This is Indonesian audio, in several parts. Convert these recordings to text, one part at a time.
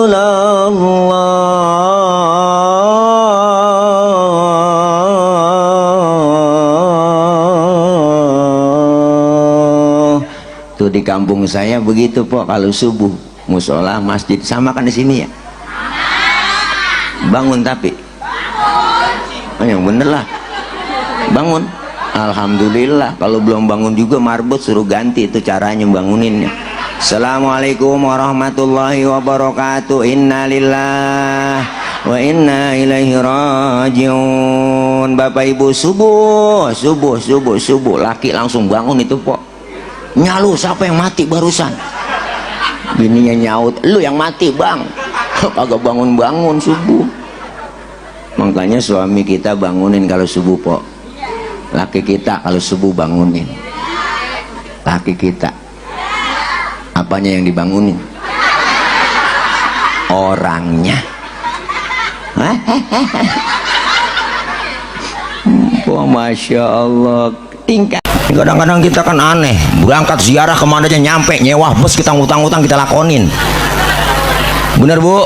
Tuh di kampung saya begitu Pok, kalau subuh musola masjid sama kan di sini ya, bangun tapi oh, yang bener lah bangun. Alhamdulillah, kalau belum bangun juga marbot suruh ganti itu caranya banguninnya. Assalamualaikum warahmatullahi wabarakatuh. Innalillah wa inna ilaihi rajiun. Bapak ibu subuh laki langsung bangun itu Pok. Nyalu, siapa yang mati barusan? Bininya nyaut, lu yang mati bang. Agak bangun subuh. Makanya suami kita bangunin kalau subuh Pok. Laki kita kalau subuh bangunin. Laki kita apanya yang dibangunin? Orangnya. Oh, Masya Allah. Tingkat. Kadang-kadang kita kan aneh, berangkat ziarah kemana aja nyampe, nyewa bus kita ngutang-ngutang kita lakonin. Bener Bu?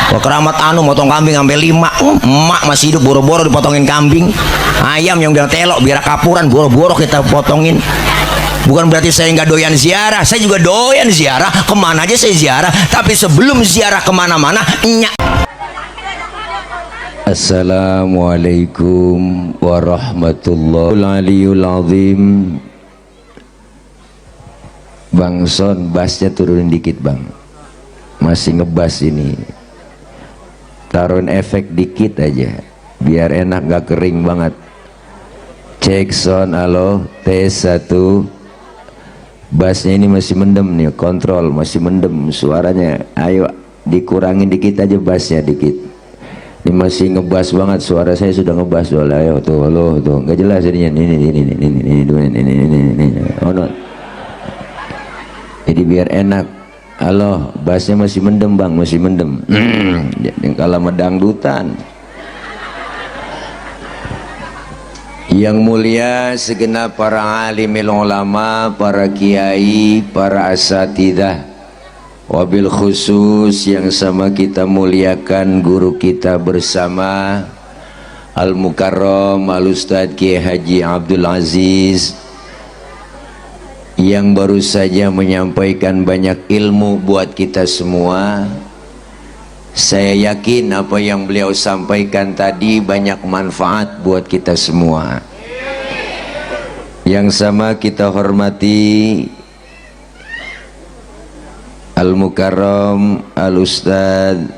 Ke keramat anu motong kambing sampai 5, emak masih hidup boro-boro dipotongin kambing. Ayam yang udah telok biar kapuran boro-boro kita potongin. Bukan berarti saya nggak doyan ziarah, saya juga doyan ziarah, kemana aja saya ziarah. Tapi sebelum ziarah kemana-mana nyak. Assalamualaikum warahmatullahi wabarakatuh. Bang Son, bassnya turunin dikit bang, masih ngebas ini. Taruhin efek dikit aja biar enak, gak kering banget. Cek Son, halo, T1. Bassnya ini masih mendem nih, kontrol masih mendem suaranya. Ayo dikurangin dikit aja bassnya dikit. Ini masih ngebas banget, suara saya sudah ngebas soalnya. Ayo tuh, halo tuh, nggak jelas jadinya. Ini. Oh no. Jadi biar enak. Halo, bassnya masih mendem bang, masih mendem. Jadi kalau medangdutan. Yang mulia segenap para alimil ulama, para kiai, para asatidzah. Wabil khusus yang sama kita muliakan guru kita bersama Al-Mukarram Al-Ustadz Kiai Haji Abdul Aziz yang baru saja menyampaikan banyak ilmu buat kita semua. Saya yakin apa yang beliau sampaikan tadi banyak manfaat buat kita semua. Yang sama kita hormati Al-Mukarram Al-Ustadz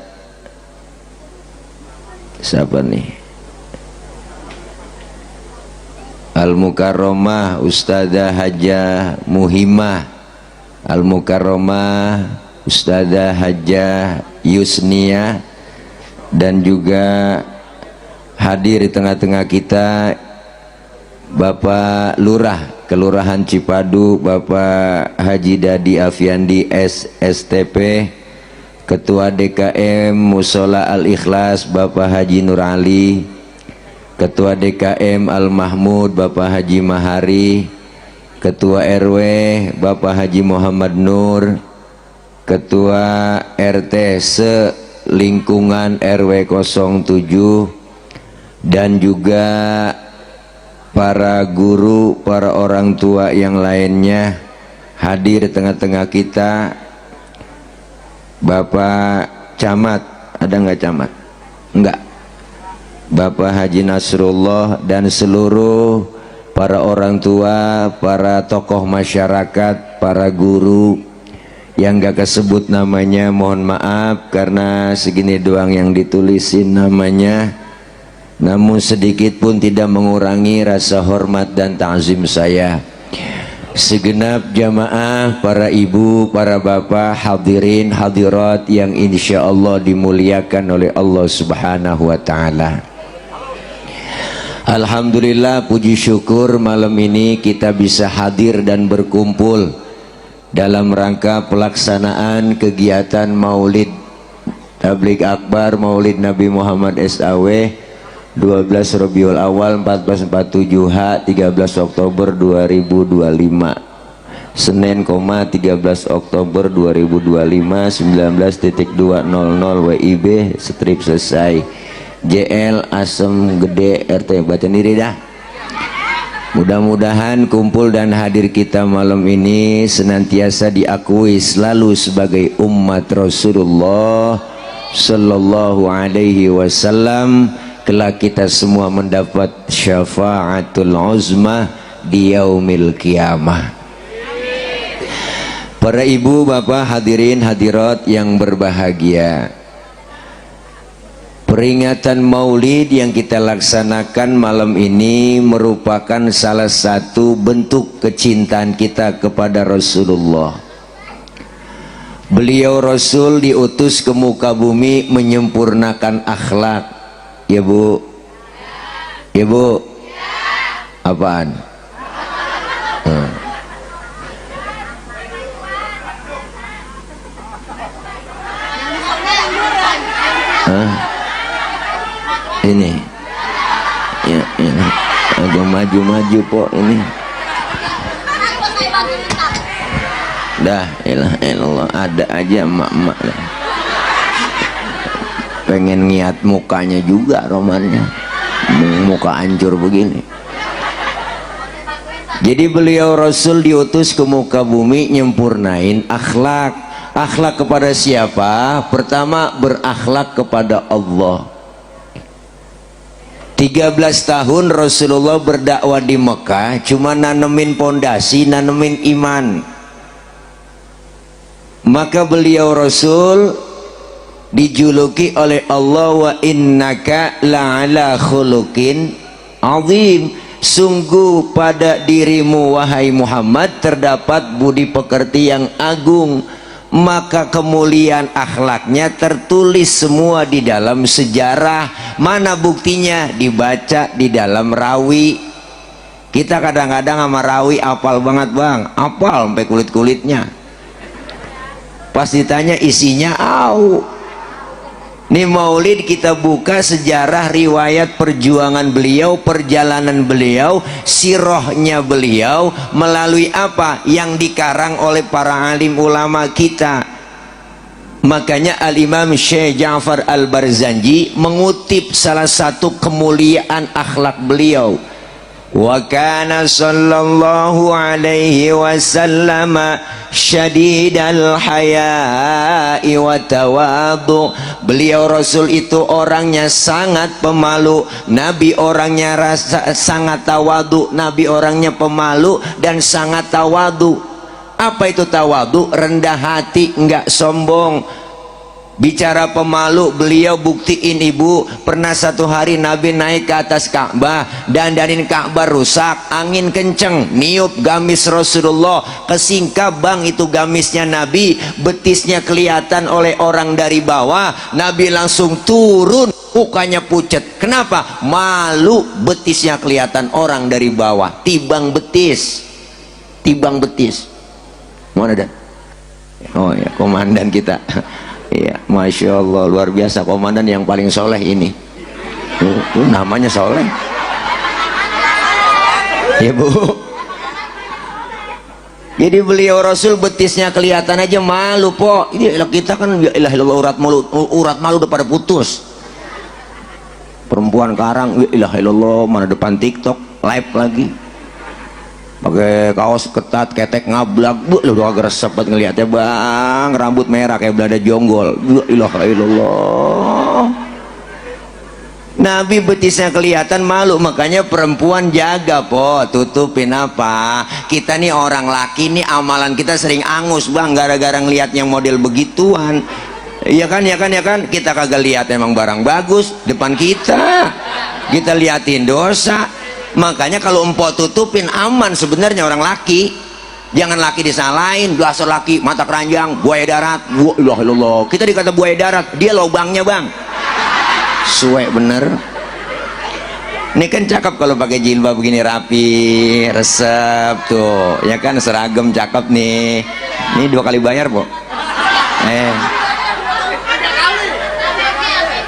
siapa nih? Al-Mukarramah Ustadzah Hajjah Muhimmah, Al-Mukarramah Ustadzah Hajjah Yusnia, dan juga hadir di tengah-tengah kita Bapak Lurah Kelurahan Cipadu, Bapak Haji Dadi Afiandi SSTP, Ketua DKM Musola Al-Ikhlas Bapak Haji Nur Ali, Ketua DKM Al-Mahmud Bapak Haji Mahari, Ketua RW Bapak Haji Muhammad Nur, Ketua RT selingkungan RW 07, dan juga para guru, para orang tua yang lainnya hadir di tengah-tengah kita. Bapak Camat, ada nggak Camat? Enggak. Bapak Haji Nasrullah dan seluruh para orang tua, para tokoh masyarakat, para guru yang gak kesebut namanya, mohon maaf karena segini doang yang ditulisin namanya. Namun sedikit pun tidak mengurangi rasa hormat dan ta'zim saya. Segenap jamaah, para ibu, para bapak, hadirin hadirat yang insya Allah dimuliakan oleh Allah Subhanahu wa ta'ala. Alhamdulillah, puji syukur malam ini kita bisa hadir dan berkumpul dalam rangka pelaksanaan kegiatan Maulid Tabligh Akbar Maulid Nabi Muhammad SAW 12 Rabiul Awal 1447 H 13 Oktober 2025. Senin, 13 Oktober 2025 19.200 WIB strip selesai. JL Asem Gede RT. Baca sendiri dah. Mudah-mudahan kumpul dan hadir kita malam ini senantiasa diakui selalu sebagai umat Rasulullah Sallallahu Alaihi Wasallam. Kelak kita semua mendapat syafaatul uzma di yaumil kiamah. Para ibu, bapak, hadirin hadirat yang berbahagia, peringatan maulid yang kita laksanakan malam ini merupakan salah satu bentuk kecintaan kita kepada Rasulullah. Beliau Rasul diutus ke muka bumi menyempurnakan akhlak. Ya bu? Ya bu? Apaan? Ini ya, ini agak maju-maju po ini. Dah, ilah ada aja emak-emak dah. Pengen niat mukanya juga romannya, muka hancur begini. Jadi beliau Rasul diutus ke muka bumi nyempurnain akhlak. Akhlak kepada siapa? Pertama, berakhlak kepada Allah. 13 tahun Rasulullah berdakwah di Mekah, cuma nanemin pondasi, nanemin iman. Maka beliau Rasul dijuluki oleh Allah, wa innaka la'ala khuluqin azim. Sungguh pada dirimu wahai Muhammad terdapat budi pekerti yang agung. Maka kemuliaan akhlaknya tertulis semua di dalam sejarah. Mana buktinya? Dibaca di dalam rawi. Kita kadang-kadang sama rawi apal banget bang, apal sampai kulit-kulitnya. Pas ditanya isinya au. Nih maulid kita buka sejarah riwayat perjuangan beliau, perjalanan beliau, sirahnya beliau melalui apa yang dikarang oleh para alim ulama kita. Makanya Al-Imam Syekh Ja'far Al-Barzanji mengutip salah satu kemuliaan akhlak beliau. Wa kana sallallahu alaihi wasallam syadidal haya'i wa tawadhu. Beliau Rasul itu orangnya sangat pemalu, Nabi orangnya sangat tawadhu. Nabi orangnya pemalu dan sangat tawadhu. Apa itu tawadhu? Rendah hati, enggak sombong. Bicara pemalu, beliau buktiin ibu. Pernah satu hari Nabi naik ke atas Ka'bah, dandanin Ka'bah rusak, angin kenceng, niup gamis Rasulullah, kesingkap bang itu gamisnya Nabi, betisnya kelihatan oleh orang dari bawah. Nabi langsung turun, mukanya pucet. Kenapa? Malu, betisnya kelihatan orang dari bawah. Tibang betis, tibang betis. Mana dan? Oh ya, komandan kita. Iya, masya Allah, luar biasa komandan yang paling soleh ini. Namanya soleh. Ya bu. Jadi beliau Rasul betisnya kelihatan aja malu po. Ini kita kan ya ilah urat malu udah pada putus. Perempuan karang, ya ilah mana depan TikTok live lagi. Pakai kaos ketat, ketek ngablak, lu udah agak resep banget ngeliatnya bang, rambut merah kayak belada jonggol. Ilaha illallah. Nabi betisnya kelihatan malu, makanya perempuan jaga po, tutupin apa. Kita nih orang laki nih amalan kita sering angus bang, gara-gara ngeliat yang model begituan. Iya kan, ya kan, ya kan. Kita kagak lihat emang barang bagus depan kita, kita liatin dosa. Makanya kalau empok tutupin aman sebenarnya orang laki. Jangan laki disalahin, dasar laki mata keranjang, buaya darat. Wah, kita dikata buaya darat, dia lubangnya bang. Suwe bener. Ini kan cakep kalau pakai jilbab begini rapi, resep tuh, ya kan, seragam cakep nih. Ini 2 kali bayar po.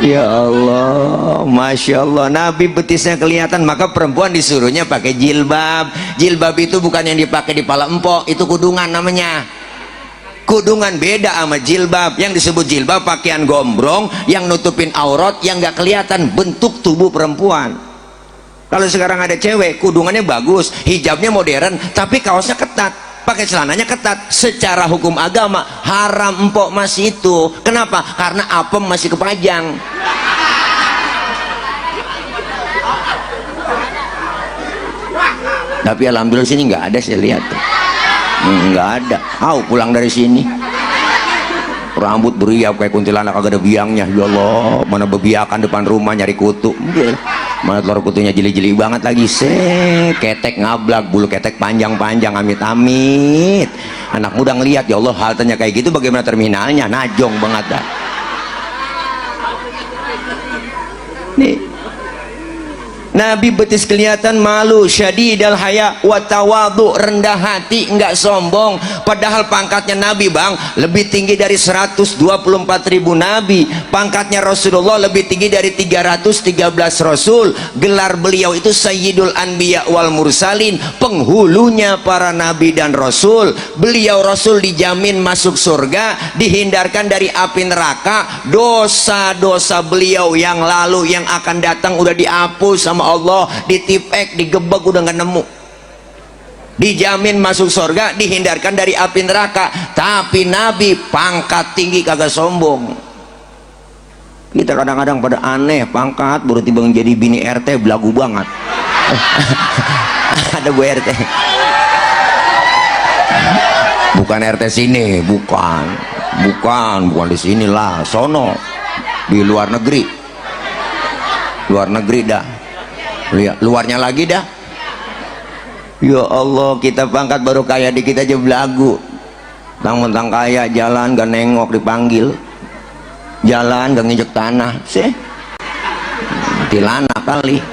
Ya Allah, Masya Allah, Nabi betisnya kelihatan, maka perempuan disuruhnya pakai jilbab. Jilbab itu bukan yang dipakai di pala empok, itu kudungan namanya. Kudungan beda sama jilbab. Yang disebut jilbab pakaian gombrong yang nutupin aurat, yang nggak kelihatan bentuk tubuh perempuan. Kalau sekarang ada cewek kudungannya bagus, hijabnya modern, tapi kaosnya ketat, pakai celananya ketat, secara hukum agama haram empok masih itu. Kenapa? Karena apem masih kepajang. Tapi alhamdulillah sini nggak ada, saya lihat nggak ada. Pulang dari sini rambut beriak kayak kuntilanak, kagak ada biangnya. Ya Allah, mana bebiakan depan rumah nyari kutu, mana telur kutunya jeli-jeli banget lagi. Ketek ngablak, bulu ketek panjang-panjang, amit-amit. Anak muda ngelihat, ya Allah, haltenya kayak gitu, bagaimana terminalnya? Najong banget dah. Nih, Nabi betis kelihatan malu, syadidal haya wa tawadu, rendah hati, enggak sombong. Padahal pangkatnya Nabi, Bang, lebih tinggi dari 124.000 nabi. Pangkatnya Rasulullah lebih tinggi dari 313 rasul. Gelar beliau itu Sayyidul Anbiya wal Mursalin, penghulunya para nabi dan rasul. Beliau Rasul dijamin masuk surga, dihindarkan dari api neraka. Dosa-dosa beliau yang lalu, yang akan datang udah dihapus sama Allah, ditipek, digebek, udah nggak nemu. Dijamin masuk surga, dihindarkan dari api neraka. Tapi Nabi pangkat tinggi, kagak sombong. Kita kadang-kadang pada aneh, pangkat baru tiba jadi bini RT, belagu banget. Ada Bu RT, bukan RT sini, bukan di sini lah, sono, di luar negeri dah. Lihat luarnya lagi dah. Ya Allah, kita pangkat baru kaya dikit aja belagu. Mentang-mentang kaya, jalan gak nengok, dipanggil jalan gak nginjek tanah, tilana kali.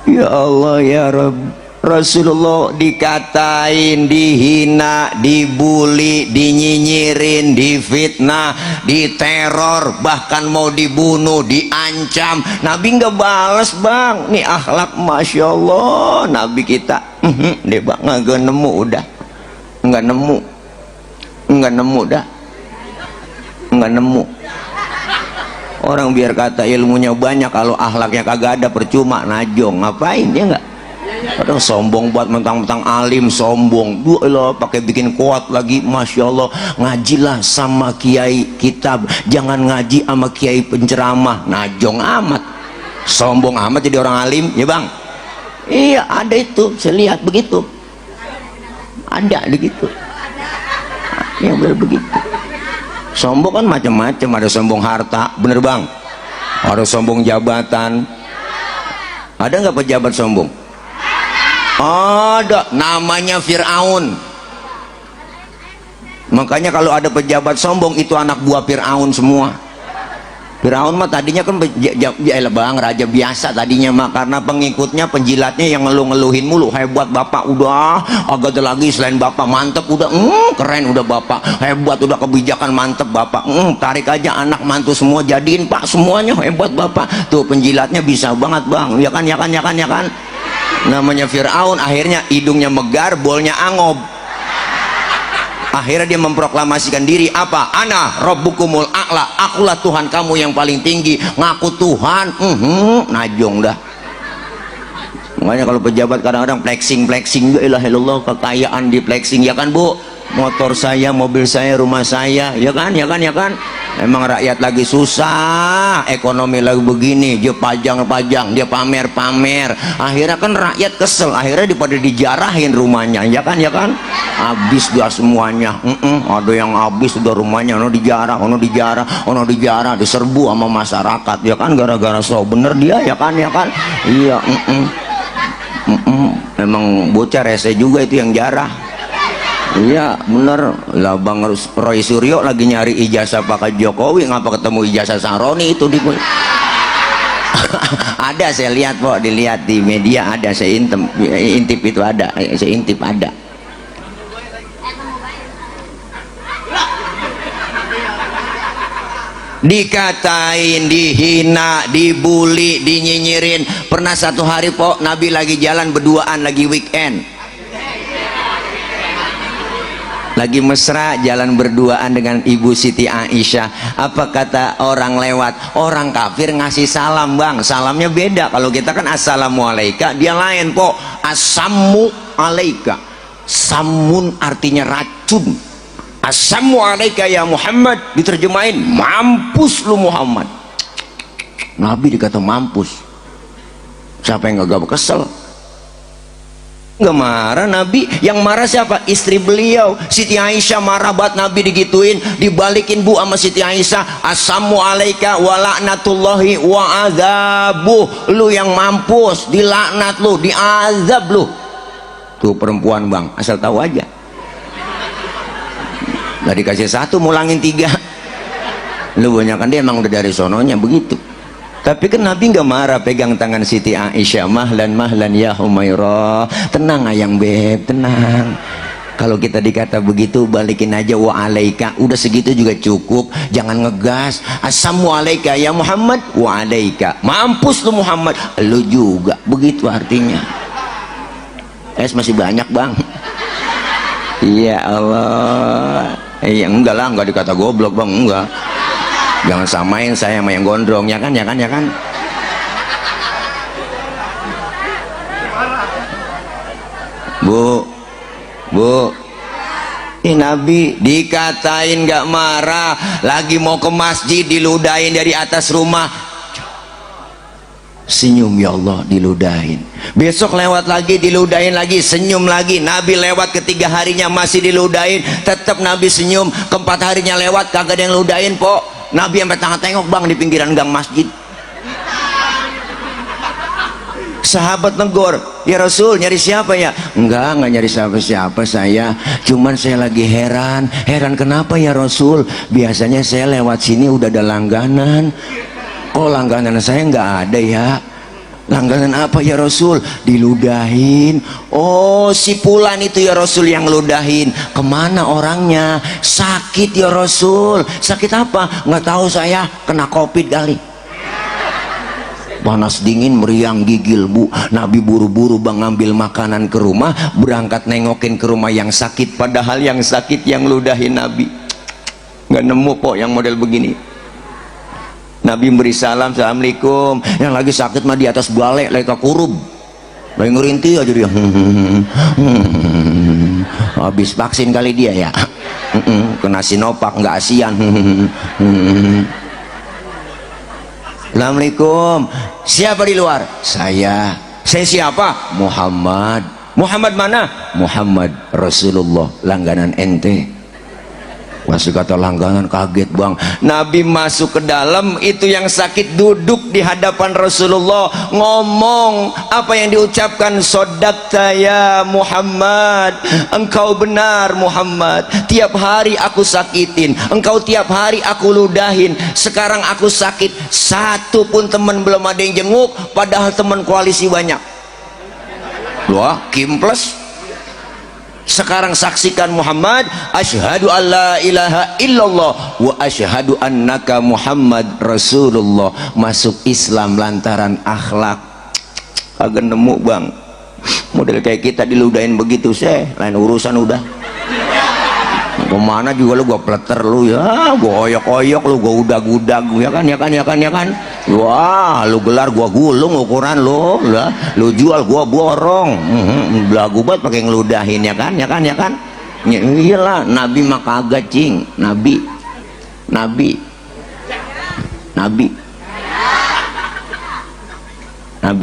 Ya Allah ya Rabb. Rasulullah dikatain, dihina, dibully, dinyinyirin, difitnah, diteror, bahkan mau dibunuh, diancam. Nabi nggak balas, Bang. Nih akhlak Masya Allah Nabi kita. Deh Bang, nggak nemu udah, nggak nemu. Orang biar kata ilmunya banyak, kalau akhlaknya kagak ada percuma, najong. Ngapain ya nggak? Kadang sombong buat mentang-mentang alim, sombong dua pakai bikin kuat lagi. Masya Allah, ngajilah sama kiai kitab, jangan ngaji sama kiai penceramah. Najong amat, sombong amat jadi orang alim ya Bang. Iya ada itu, saya lihat begitu, ada begitu ya, bener begitu. Sombong kan macam-macam, ada sombong harta, bener Bang, ada sombong jabatan. Ada nggak pejabat sombong? Ada, namanya Fir'aun. Makanya kalau ada pejabat sombong, itu anak buah Fir'aun semua. Fir'aun mah tadinya kan Bang, raja biasa tadinya mah, karena pengikutnya, penjilatnya yang ngeluh-ngeluhin mulu. Hebat bapak, udah agak ada lagi selain bapak, mantep udah, keren udah bapak, hebat udah, kebijakan mantep bapak, tarik aja anak mantu semua jadiin Pak, semuanya hebat bapak. Tuh penjilatnya bisa banget Bang, ya kan. Namanya Fir'aun, akhirnya hidungnya megar, bolnya angob. Akhirnya dia memproklamasikan diri apa? Ana rabbukumul a'la, akulah Tuhan kamu yang paling tinggi. Ngaku Tuhan, najong dah. Makanya kalau pejabat kadang-kadang flexing, ya ilah ilallah, kekayaan di flexing, ya kan Bu? Motor saya, mobil saya, rumah saya, ya kan. Emang rakyat lagi susah, ekonomi lagi begini, dia pajang, dia pamer. Akhirnya kan rakyat kesel, akhirnya daripada dijarahin rumahnya, ya kan. Habis dia semuanya. Ada yang habis udah rumahnya, ono dijarah, diserbu sama masyarakat, ya kan, gara-gara so bener dia, ya kan. Iya, emang bocah rese juga itu yang jarah. Iya bener lah Bang Roy Suryo lagi nyari ijazah Pak Jokowi, ngapa ketemu ijazah Saroni itu di ada, saya lihat kok, dilihat di media ada, saya intip itu ada, saya intip ada. dikatain, dihina, dibully, dinyinyirin. Pernah satu hari po Nabi lagi jalan berduaan, lagi weekend, lagi mesra jalan berduaan dengan Ibu Siti Aisyah. Apa kata orang lewat? Orang kafir ngasih salam bang, salamnya beda. Kalau kita kan assalamualaikum, dia lain po, assamu alaika. Samun artinya racun. Assamu alaika ya Muhammad, diterjemahin mampus lu Muhammad. Nabi dikata mampus. Siapa yang gak kesel? Gak marah Nabi. Yang marah siapa? Istri beliau Siti Aisyah marah banget Nabi digituin. Dibalikin bu sama Siti Aisyah, assamu alaika wa laknatullahi wa azabuh. Lu yang mampus, dilaknat lu, diazab lu. Tuh perempuan bang, asal tahu aja. Gak dikasih satu, mulangin tiga. Lu banyakan dia emang udah dari sononya begitu. Tapi kan Nabi nggak marah, pegang tangan Siti Aisyah, mahlan mahlan ya Humairah, tenang ayang beb, tenang. Kalau kita dikata begitu, balikin aja wa alaika, udah segitu juga cukup. Jangan ngegas. Assamu alaika ya Muhammad, wa alaika, mampus lu Muhammad, lu juga, begitu artinya. Masih banyak bang. Ya Allah. Iya enggak lah, enggak dikata goblok bang, enggak. Jangan samain saya sama yang gondrong, ya kan, ya kan, ya kan. Bu, ini Nabi dikatain gak marah, lagi mau ke masjid diludahin dari atas rumah, senyum ya Allah, diludahin. Besok lewat lagi diludahin lagi, senyum lagi. Nabi lewat ketiga harinya masih diludahin, tetap Nabi senyum. Keempat harinya lewat kagak ada yang ludahin po. Nabi sampai tengok bang di pinggiran gang masjid. Sahabat negor, ya Rasul nyari siapa ya? Enggak nyari siapa-siapa saya, cuman saya lagi heran kenapa ya Rasul? Biasanya saya lewat sini udah ada langganan, kok langganan saya nggak ada ya? Langganan apa ya Rasul? Diludahin. Oh si Fulan itu ya Rasul yang ludahin. Kemana orangnya? Sakit ya Rasul. Sakit apa? Nggak tahu saya, kena covid kali. Panas dingin meriang gigil bu. Nabi buru-buru bang ngambil makanan ke rumah, berangkat nengokin ke rumah yang sakit, padahal yang sakit yang ludahin Nabi. Nggak nemu kok yang model begini. Nabi beri salam, assalamualaikum. Yang lagi sakit mah di atas balai, leka kurub, lagi ngerintih aja dia. Habis vaksin kali dia ya. Kena Sinovac, nggak ASEAN. Assalamualaikum. Siapa di luar? Saya siapa? Muhammad. Muhammad mana? Muhammad Rasulullah, langganan ente. Masih kata langganan, kaget bang. Nabi masuk ke dalam, itu yang sakit duduk di hadapan Rasulullah, ngomong apa yang diucapkan, sodakta ya Muhammad, engkau benar Muhammad, tiap hari aku sakitin engkau, tiap hari aku ludahin, sekarang aku sakit, satu pun teman belum ada yang jenguk, padahal teman koalisi banyak. Wah, Kimples. Sekarang saksikan Muhammad, asyhadu alla ilaha illallah wa asyhadu annaka Muhammad Rasulullah. Masuk Islam lantaran akhlak. Agak nemu bang model kayak kita diludahin begitu, lain urusan udah. Kemana juga lu gua pleter lu ya, gua oyok-oyok lu, gua udag-udag ya kan, ya kan, ya kan, ya kan. Wah, lu gelar gua gulung ukuran lu lah, lu jual gua borong. Belagu banget pakai ngeludahin ya kan, ya kan, ya kan. Ya, iyalah, Nabi mah kagak cing, Nabi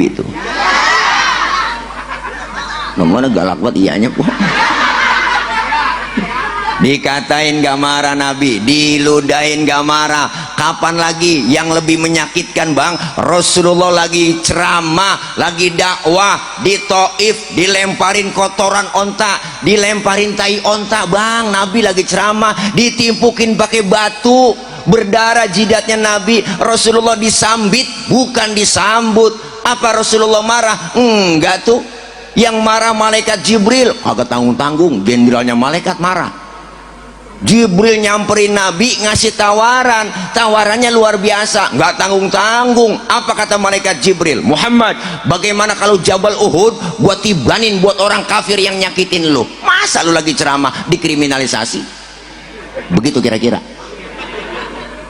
itu. Nomornya galak banget iyanya kok. Dikatain gak marah Nabi, diludahin gak marah. Kapan lagi yang lebih menyakitkan bang? Rasulullah lagi ceramah, lagi dakwah di Taif, dilemparin kotoran onta, dilemparin tai onta bang. Nabi lagi ceramah, ditimpukin pakai batu, berdarah jidatnya Nabi. Rasulullah disambit bukan disambut. Apa Rasulullah marah? Enggak tuh. Yang marah malaikat Jibril, agak tanggung-tanggung, jenderalnya malaikat marah. Jibril nyamperin Nabi ngasih tawaran, tawarannya luar biasa, nggak tanggung-tanggung. Apa kata malaikat Jibril? Muhammad, bagaimana kalau Jabal Uhud buat tibanin buat orang kafir yang nyakitin lu? Masa lu lagi ceramah dikriminalisasi? Begitu kira-kira.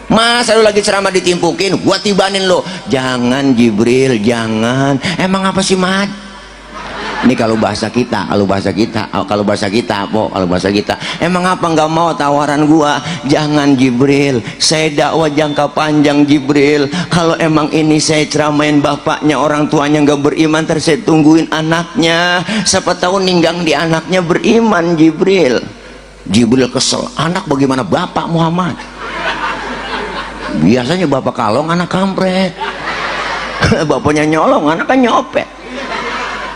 Masa lu lagi ceramah ditimpukin buat tibanin lu? Jangan Jibril, jangan. Emang apa sih Mat? Ini kalau bahasa kita, emang apa nggak mau tawaran gua? Jangan Jibril, saya dakwah jangka panjang Jibril. Kalau emang ini saya ceramain bapaknya, orang tuanya nggak beriman, terus saya tungguin anaknya, siapa tahu ninggang di anaknya beriman. Jibril kesel, anak bagaimana bapak Muhammad? Biasanya bapak kalong, anak kampret. Bapaknya nyolong, anak kan nyopet.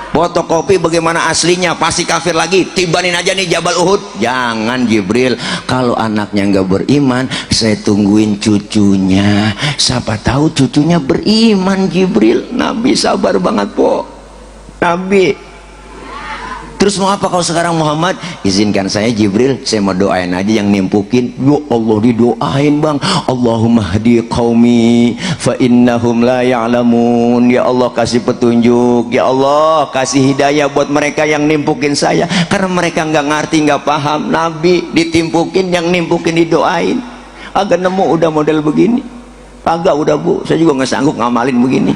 Fotokopi bagaimana aslinya, pasti kafir lagi, tibanin aja nih Jabal Uhud. Jangan Jibril, kalau anaknya nggak beriman, saya tungguin cucunya, siapa tahu cucunya beriman. Jibril, Nabi sabar banget po, Nabi. Terus mau apa kau sekarang Muhammad? Izinkan saya Jibril, saya mau doain aja yang nimpukin. Ya Allah, didoain bang. Allahumma hadi qaumi fa innahum la ya'lamun. Ya Allah kasih petunjuk, ya Allah kasih hidayah buat mereka yang nimpukin saya, karena mereka nggak ngerti, nggak paham. Nabi ditimpukin, yang nimpukin didoain. Agak nemu udah model begini. Agak udah bu, saya juga nggak sanggup ngamalin begini.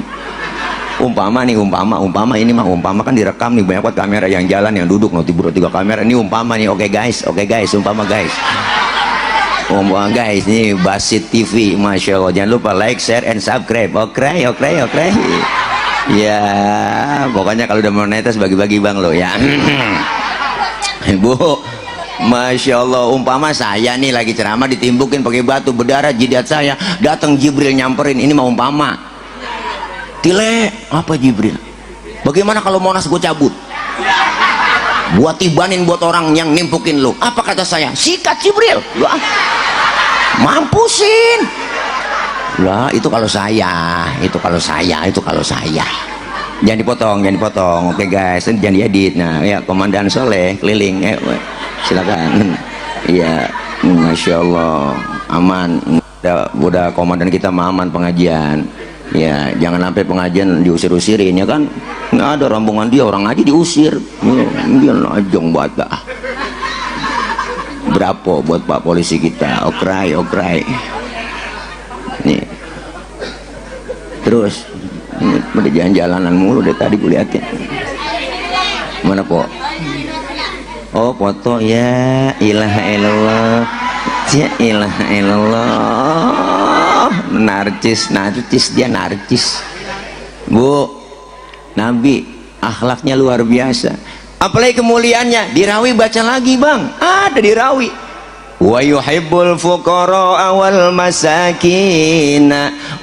Umpama ini mah umpama kan direkam nih, banyak banget kamera yang jalan, yang duduk, tiba 3 kamera. Ini umpama nih. Oke guys, umpama guys, ini Basit TV, masya Allah. Jangan lupa like, share, and subscribe. Oke. Ya pokoknya kalau udah monetis bagi-bagi bang lo ya. Bu, masya Allah, umpama saya nih lagi ceramah ditimbukin pakai batu, berdarah jidat saya, datang Jibril nyamperin. Ini mah umpama. Tile, apa Jibril? Bagaimana kalau Monas gue cabut? Buat tibanin buat orang yang nimpukin lu. Apa kata saya? Sikat Jibril. Lah, mampusin. Lah, itu kalau saya. Jangan dipotong. Oke guys, jangan diedit. Nah, ya Komandan Soleh keliling. Silakan. Iya, masya Allah, aman. Udah komandan kita aman pengajian. Ya jangan sampai pengajian diusir-usirin ya kan, nggak ada rombongan dia, orang aja diusir ya, dia najong bata. Berapa buat Pak Polisi kita? Okrai nih. Terus ini pada jalan-jalanan mulu dari tadi gue liatin. Mana po? Oh foto, ya ilaha illallah, ya ilaha illallah. Narcis dia narcis. Bu, Nabi akhlaknya luar biasa, apalagi kemuliaannya. Dirawi baca lagi bang, ada dirawi. Wa yuhibbul fuqara wal masakin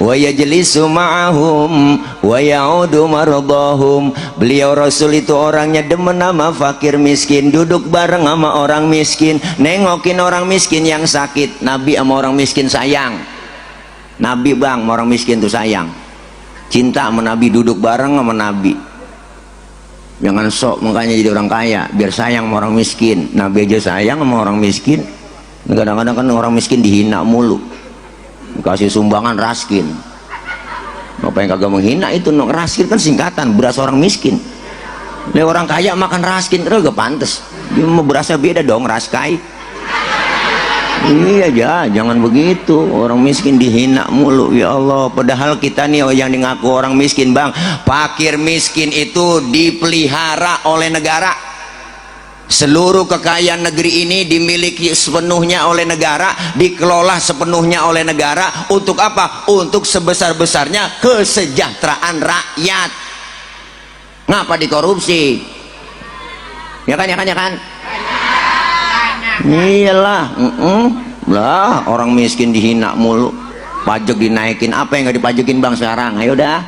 wa yajlisu ma'ahum wa ya'udu mardahum. Beliau Rasul itu orangnya demen sama fakir miskin, duduk bareng sama orang miskin, nengokin orang miskin yang sakit. Nabi sama orang miskin sayang. Nabi bang, orang miskin tuh sayang, cinta sama Nabi, duduk bareng sama Nabi. Jangan sok makanya jadi orang kaya biar sayang sama orang miskin. Nabi aja sayang sama orang miskin. Kadang-kadang kan orang miskin dihina mulu, kasih sumbangan raskin. Apa yang kagak menghina itu, raskin kan singkatan beras orang miskin. Nih orang kaya makan raskin terus gak pantas. Dia mau berasnya beda dong, raskai. Iya ya, jangan begitu. Orang miskin dihina mulu, ya Allah. Padahal kita nih yang ngaku orang miskin bang, fakir miskin itu dipelihara oleh negara. Seluruh kekayaan negeri ini dimiliki sepenuhnya oleh negara, dikelola sepenuhnya oleh negara. Untuk apa? Untuk sebesar-besarnya kesejahteraan rakyat. Ngapa dikorupsi? Ya kan? Iyalah, lah orang miskin dihina mulu, pajak dinaikin. Apa yang nggak dipajakin bang sekarang? Ayo dah,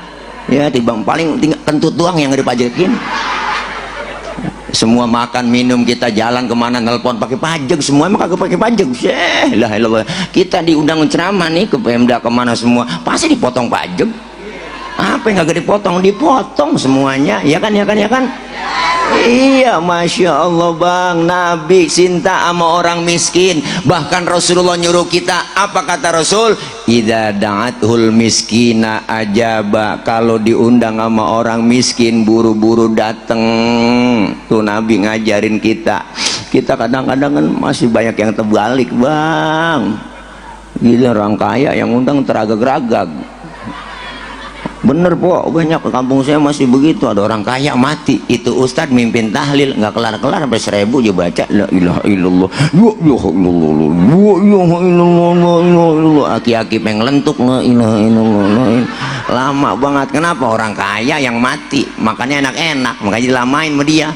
ya tibang paling kentut doang yang nggak dipajakin. Semua makan minum kita, jalan kemana, nelpon pakai pajak, semua emang kagak pakai pajak. Lah, kita diundang ceramah nih ke Pemda kemana semua pasti dipotong pajak. Apa yang kagak dipotong? Dipotong semuanya, ya kan? Iya, Masya Allah bang, Nabi cinta sama orang miskin. Bahkan Rasulullah nyuruh kita, apa kata Rasul? Idza da'athul miskina ajaba. Kalau diundang sama orang miskin buru-buru dateng. Tuh Nabi ngajarin kita. Kita kadang-kadang kan masih banyak yang terbalik bang. Gila, orang kaya yang undang teragak-ragak. Bener po, banyak ke kampung saya masih begitu. Ada orang kaya mati, itu ustadz mimpin tahlil nggak kelar-kelar sampai 1000 dia baca la ilaha illallah, la ilaha illallah, la ilaha illallah, la ilaha illallah. Aki-aki pengen lentuk, la ilaha illallah. Lama banget. Kenapa? Orang kaya yang mati, makannya enak-enak, makanya dilamain sama dia.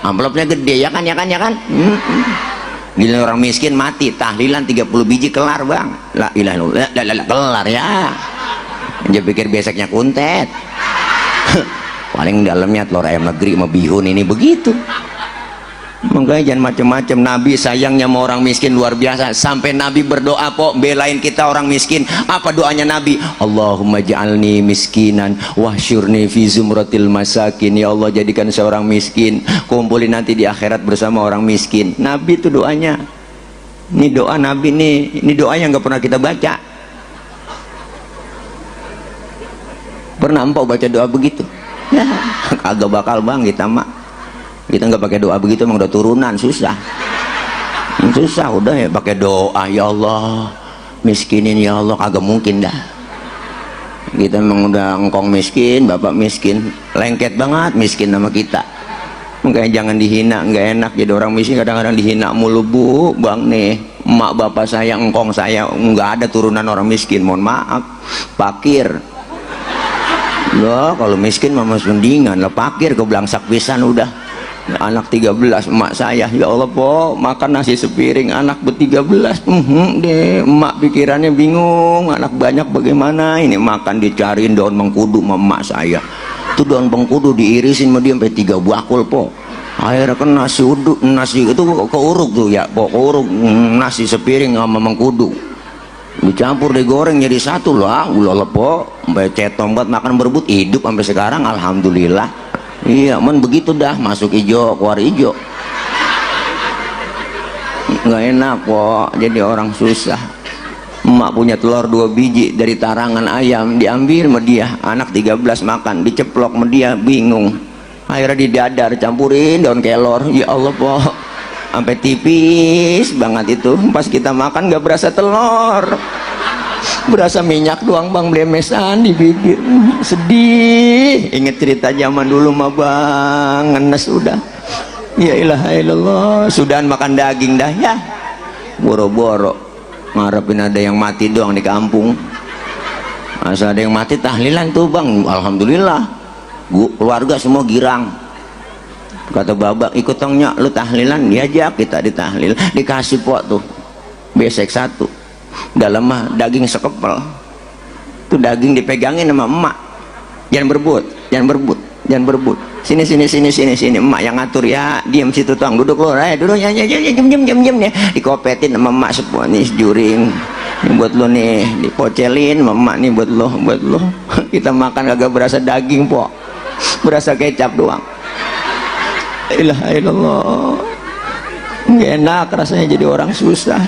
Amplopnya gede, ya kan, ya kan, ya kan. Gila, orang miskin mati, tahlilan 30 biji kelar bang, la ilaha illallah, la kelar ya. Dia pikir beseknya kuntet. Paling dalamnya telur ayam negeri sama bihun ini begitu. Makanya jangan macam-macam. Nabi sayangnya sama orang miskin luar biasa. Sampai Nabi berdoa po belain kita orang miskin. Apa doanya Nabi? Allahumma ja'alni miskinan wahsyurni fi zumratil masakin. Ya Allah, jadikan seorang miskin, kumpulin nanti di akhirat bersama orang miskin. Nabi itu doanya. Ini doa Nabi nih. Ini doa yang gak pernah kita baca. Pernah empau baca doa begitu? Ya, kagak bakal bang kita mak. Kita nggak pakai doa begitu, emang udah turunan, susah. Susah udah ya pakai doa ya Allah miskinin ya Allah, kagak mungkin dah. Kita emang udah engkong miskin, bapak miskin, lengket banget miskin sama kita. Makanya jangan dihina, nggak enak jadi orang miskin. Kadang-kadang dihina mulu bu, bang nih, emak bapak saya, engkong saya, nggak ada turunan orang miskin. Mohon maaf, pakir. Loh, kalau miskin mah mas mendingan lah, pakir ke belangsak pisan udah. Anak 13 emak saya, ya Allah po makan nasi sepiring anak ber-13. Deh emak pikirannya bingung, anak banyak bagaimana ini makan, dicariin daun mengkudu sama emak saya. Itu daun mengkudu diirisin sama dia sampai 3 bakul po. Akhirnya kan nasi uduk, nasi itu keuruk tuh ya po, keuruk nasi sepiring sama mengkudu. Dicampur digoreng jadi satu lah, ulah lepo sampai cetong buat makan berebut, hidup sampai sekarang alhamdulillah. Iya men begitu dah, masuk hijau keluar hijau, nggak enak kok jadi orang susah. Emak punya telur 2 biji dari tarangan ayam, diambil sama dia, anak 13 makan, diceplok sama dia, bingung. Akhirnya di dadar campurin daun kelor, ya Allah po sampai tipis banget itu. Pas kita makan gak berasa telur, berasa minyak doang bang, blemesan di bibir. Sedih inget cerita zaman dulu mah bang, ngenes udah. Ya ilaha illallah, sudahan makan daging dah ya, boro-boro ngarepin ada yang mati doang di kampung. Asal ada yang mati tahlilan tuh bang, alhamdulillah keluarga semua girang. Kata babak, ikut tongnya lu tahlilan, diajak kita ditahlil, dikasih pok tuh besek 1 dalam mah daging sekepel tuh, daging dipegangin sama emak, jangan berebut, jangan berebut, jangan berebut, sini sini sini sini sini, emak yang ngatur ya, diam situ tuang, duduk lu, duduk ya, jem ya, dikopetin sama emak semua nih, juring ini buat lo nih, dipocelin sama emak nih buat lo. Kita makan kagak berasa daging pok, berasa kecap doang. Ilaha illallah, nggak enak rasanya jadi orang susah.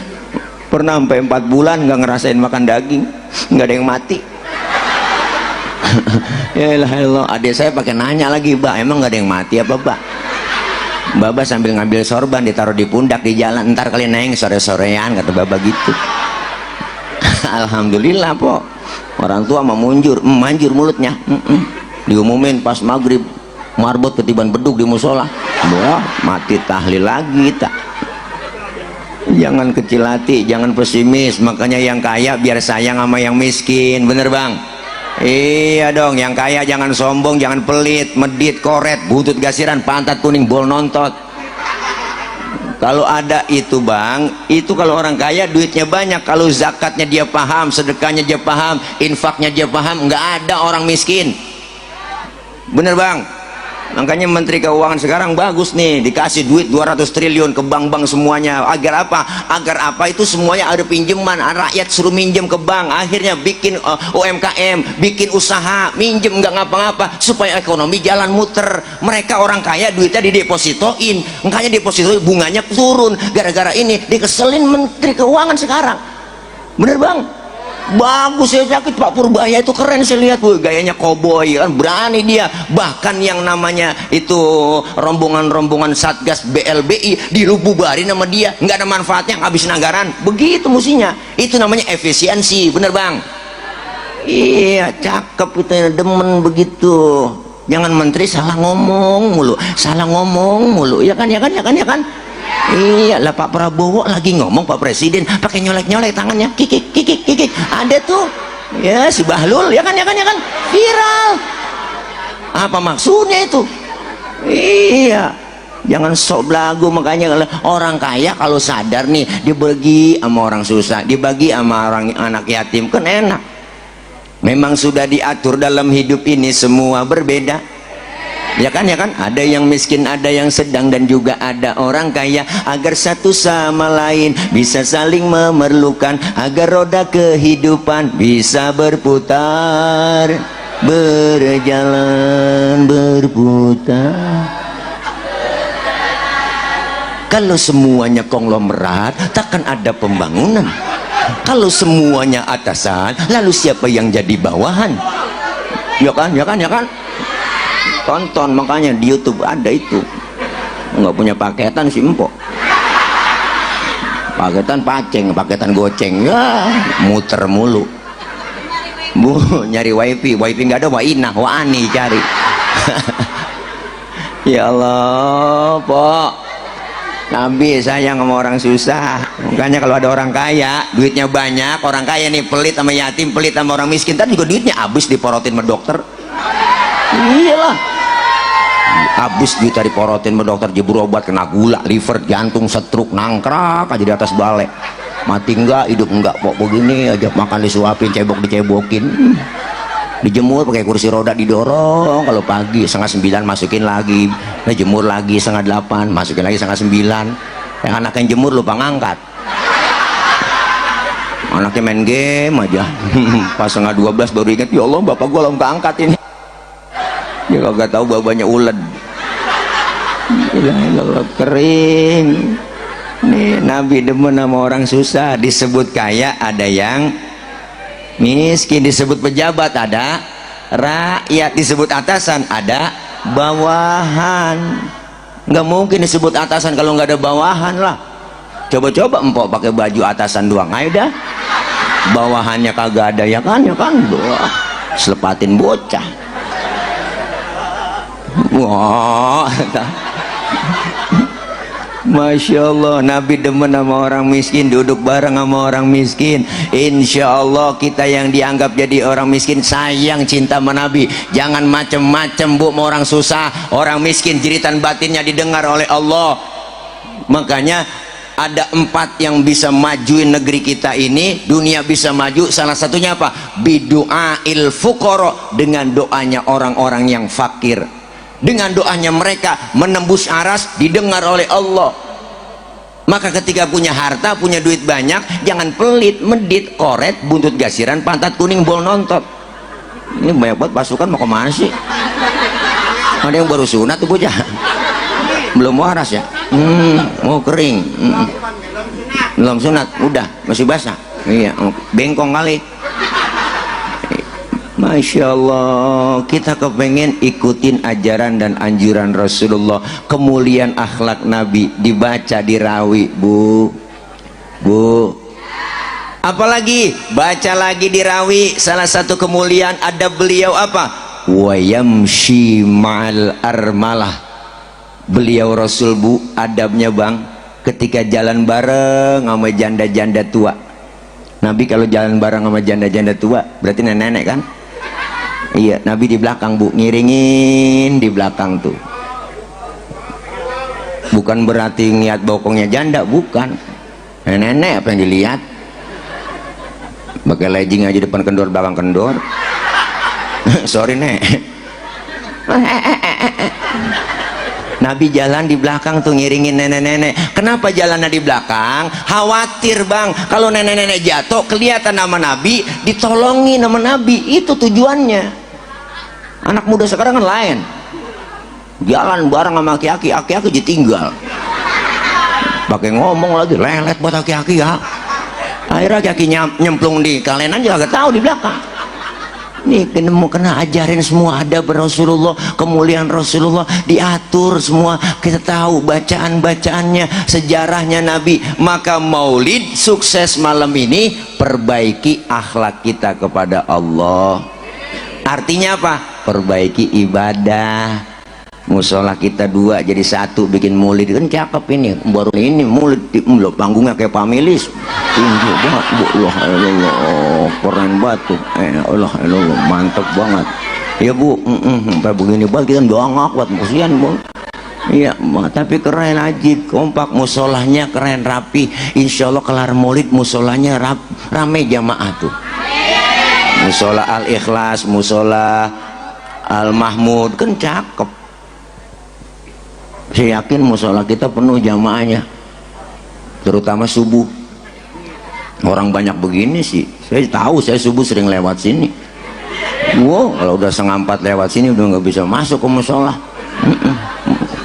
Pernah sampai 4 bulan nggak ngerasain makan daging, nggak ada yang mati. Ya ilaha illallah. Adik saya pakai nanya lagi, Mbak emang nggak ada yang mati apa Mbak? Baba sambil ngambil sorban ditaruh di pundak di jalan, ntar kali neng sore-sorean, kata Baba gitu. Alhamdulillah po, orang tua memunjur, manjur mulutnya. Diumumin pas maghrib, marbot ketiban beduk di musola. Wah, mati tahlil lagi tak. Jangan kecil hati, jangan pesimis. Makanya yang kaya biar sayang sama yang miskin, bener bang? Iya dong, yang kaya jangan sombong, jangan pelit, medit, koret, butut gasiran, pantat kuning, bol nontot. Kalau ada itu bang, itu kalau orang kaya duitnya banyak, kalau zakatnya dia paham, sedekahnya dia paham, infaknya dia paham, nggak ada orang miskin. Bener bang? Makanya Menteri Keuangan sekarang bagus nih, dikasih duit 200 triliun ke bank-bank semuanya. Agar apa? Agar apa? Itu semuanya ada pinjaman, rakyat suruh minjem ke bank, akhirnya bikin UMKM, bikin usaha, minjem nggak ngapa-ngapa supaya ekonomi jalan muter. Mereka orang kaya duitnya didepositoin, makanya deposito bunganya turun. Gara-gara ini dikeselin Menteri Keuangan sekarang. Bener bang? Bagus ya, sakit Pak Purbaya itu keren saya lihat, woy, gayanya koboi kan, berani dia. Bahkan yang namanya itu rombongan-rombongan Satgas BLBI dirububarin sama dia, nggak ada manfaatnya, ngabisin anggaran. Begitu musinya, itu namanya efisiensi, bener bang? Iya, cakep itu, demen begitu. Jangan menteri salah ngomong mulu, salah ngomong mulu, ya kan, ya kan, ya kan, ya kan. Iya lah, Pak Prabowo lagi ngomong, Pak Presiden pakai nyolek-nyolek tangannya, kikik kikik kikik, ada tuh ya si Bahlul, ya kan, ya kan, ya kan, viral. Apa maksudnya itu? Iya, jangan sok belagu. Makanya orang kaya kalau sadar nih, dibagi sama orang susah, dibagi sama orang anak yatim, kan enak. Memang sudah diatur dalam hidup ini semua berbeda, ya kan, ya kan, ada yang miskin, ada yang sedang, dan juga ada orang kaya, agar satu sama lain bisa saling memerlukan, agar roda kehidupan bisa berputar, berjalan, berputar. Kalau semuanya konglomerat, takkan ada pembangunan. Kalau semuanya atasan, lalu siapa yang jadi bawahan? Ya kan, ya kan, ya kan. Tonton, makanya di YouTube ada itu. Nggak punya paketan si empok, paketan paceng, paketan goceng, ya muter mulu. Bu, nyari wifi nggak ada, wainah wani cari. Ya Allah, Pok, Nabi sayang sama orang susah. Makanya kalau ada orang kaya duitnya banyak, orang kaya nih pelit sama yatim, pelit sama orang miskin, tadi juga duitnya habis diporotin sama dokter. Iyalah, habis duit dari porotin sama dokter, jebur obat kena gula, liver, jantung, stroke, nangkrak aja di atas balai. Mati enggak, hidup enggak, Pok, begini aja, makan disuapin, cebok dicebokin, dijemur pakai kursi roda didorong. Kalau pagi 8:30 masukin lagi, dijemur lagi 7:30, masukin lagi 8:30. Yang anak yang jemur lupa ngangkat, anaknya main game aja. Pas 11:30 baru ingat, ya Allah, bapak gua lupa angkat ini. Dia kagak tahu babanya uled. Ilah, kering. Nih, Nabi demen sama orang susah. Disebut kaya ada yang miskin, disebut pejabat ada rakyat, disebut atasan ada bawahan. Nggak mungkin disebut atasan kalau nggak ada bawahan lah. Coba-coba empok pakai baju atasan doang, ayo dah, bawahannya kagak ada, ya kan, ya kan. Wah, selepatin bocah. Wah, Masya Allah, Nabi demen sama orang miskin, duduk bareng sama orang miskin. Insya Allah kita yang dianggap jadi orang miskin sayang, cinta sama Nabi. Jangan macem-macem, Bu, sama orang susah, orang miskin, jeritan batinnya didengar oleh Allah. Makanya ada 4 yang bisa majuin negeri kita ini, dunia bisa maju. Salah satunya apa? Bidu'ail fuqara, dengan doanya orang-orang yang fakir. Dengan doanya mereka menembus aras, didengar oleh Allah. Maka ketika punya harta, punya duit banyak, jangan pelit, medit, koret, buntut gasiran, pantat kuning, bol nontot. Ini banyak banget pasukan, mau kemana sih? Ada yang baru sunat tuh bocah, belum waras ya. Mau kering, belum sunat, udah masih basah. Iya, bengkong kali. Masya Allah, kita kepengen ikutin ajaran dan anjuran Rasulullah, kemuliaan akhlak Nabi dibaca, dirawi, Bu. Apalagi baca lagi, dirawi. Salah satu kemuliaan ada beliau apa? Wa yamshi ma'al armalah. Beliau Rasul, Bu, adabnya bang, ketika jalan bareng sama janda-janda tua. Nabi kalau jalan bareng sama janda-janda tua berarti nenek-nenek kan? Iya, Nabi di belakang, Bu, ngiringin di belakang tuh. Bukan berarti niat bokongnya janda, bukan. Nenek apa yang dilihat? Pakai legging aja depan kendor, belakang kendor. Sorry, Nek. Nabi jalan di belakang tuh ngiringin nenek-nenek. Kenapa jalannya di belakang? Khawatir bang, kalau nenek-nenek jatuh kelihatan nama Nabi, ditolongin nama Nabi. Itu tujuannya. Anak muda sekarang kan lain, jalan bareng sama aki-aki, aki-aki ditinggal, pakai ngomong lagi lelet buat aki-aki ya. Akhirnya aki-aki nyemplung di kalenan juga gak tahu di belakang. Nih kena ajarin semua ada Rasulullah, kemuliaan Rasulullah diatur semua, kita tahu bacaan-bacaannya, sejarahnya Nabi. Maka maulid sukses malam ini, perbaiki akhlak kita kepada Allah. Artinya apa? Perbaiki ibadah. Musola kita dua jadi satu, bikin maulid kan cakep ini. Baru ini maulid panggungnya kayak pamilis, tinggi banget bu. Allah keren banget tuh. Allah mantep banget ya bu. Kayak begini banget kita doang buat kesian bu. Iya tapi keren aja, kompak, musolahnya keren rapi. Insya Allah kelar maulid musolanya rame jamaah tuh. Musola Al-Ikhlas, musola Al-Mahmud kan cakep. Saya yakin musola kita penuh jamaahnya, terutama subuh. Orang banyak begini sih, saya tahu, saya subuh sering lewat sini. Wow, kalau udah 3:30 lewat sini udah nggak bisa masuk ke musola.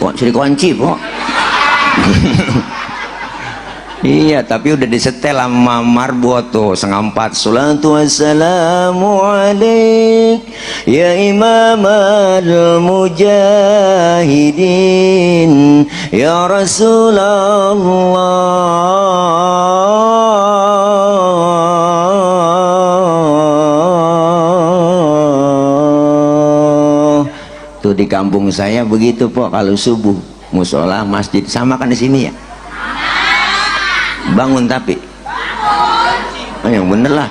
Kok sering kunci kok. Iya, tapi udah disetel sama marbot tuh 3:30. Salatu wassalamu alaik ya imam al-mujahidin ya Rasulullah. Tuh di kampung saya begitu po, kalau subuh musola masjid sama kan di sini ya. Bangun tapi yang bener lah,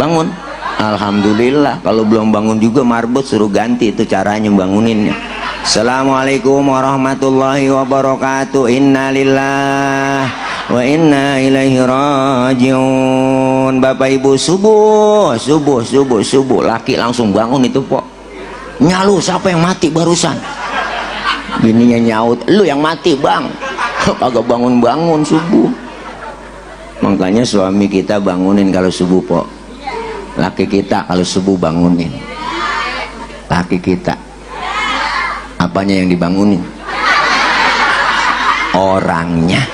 bangun. Alhamdulillah. Kalau belum bangun juga marbot suruh ganti, itu caranya banguninnya. Assalamualaikum warahmatullahi wabarakatuh. Inna lillah wa inna ilaihi rajiun. Bapak ibu subuh laki langsung bangun itu po. Nyalu, siapa yang mati barusan? Bininya nyaut, lu yang mati bang. Kagak bangun-bangun subuh. Makanya suami kita bangunin kalau subuh po. Laki kita kalau subuh bangunin. Laki kita apanya yang dibangunin? Orangnya.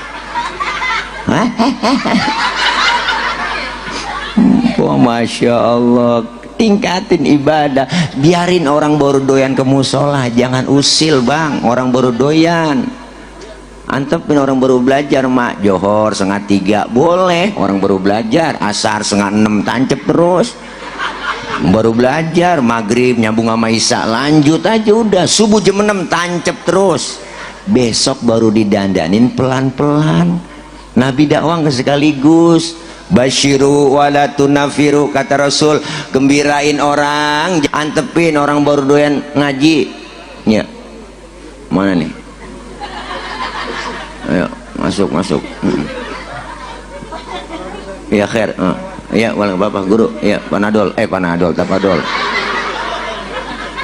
Wah, Masya Allah. Tingkatin ibadah. Biarin orang baru doyan ke musola, jangan usil bang. Orang baru doyan. Antepin orang baru belajar mak, johor 2:30 boleh, orang baru belajar. Asar 5:30 tancep terus. Baru belajar, maghrib nyambung sama isya lanjut aja udah. Subuh jam 6 tancep terus. Besok baru didandanin pelan-pelan. Nabi dakwah sekaligus. Basyiru wala tunafiru, kata Rasul, gembirain orang, antepin orang baru doyan ngaji. Ya, mana nih? Ayo masuk. Ya khair. Ya walang bapak guru. Ya panadol tapadol.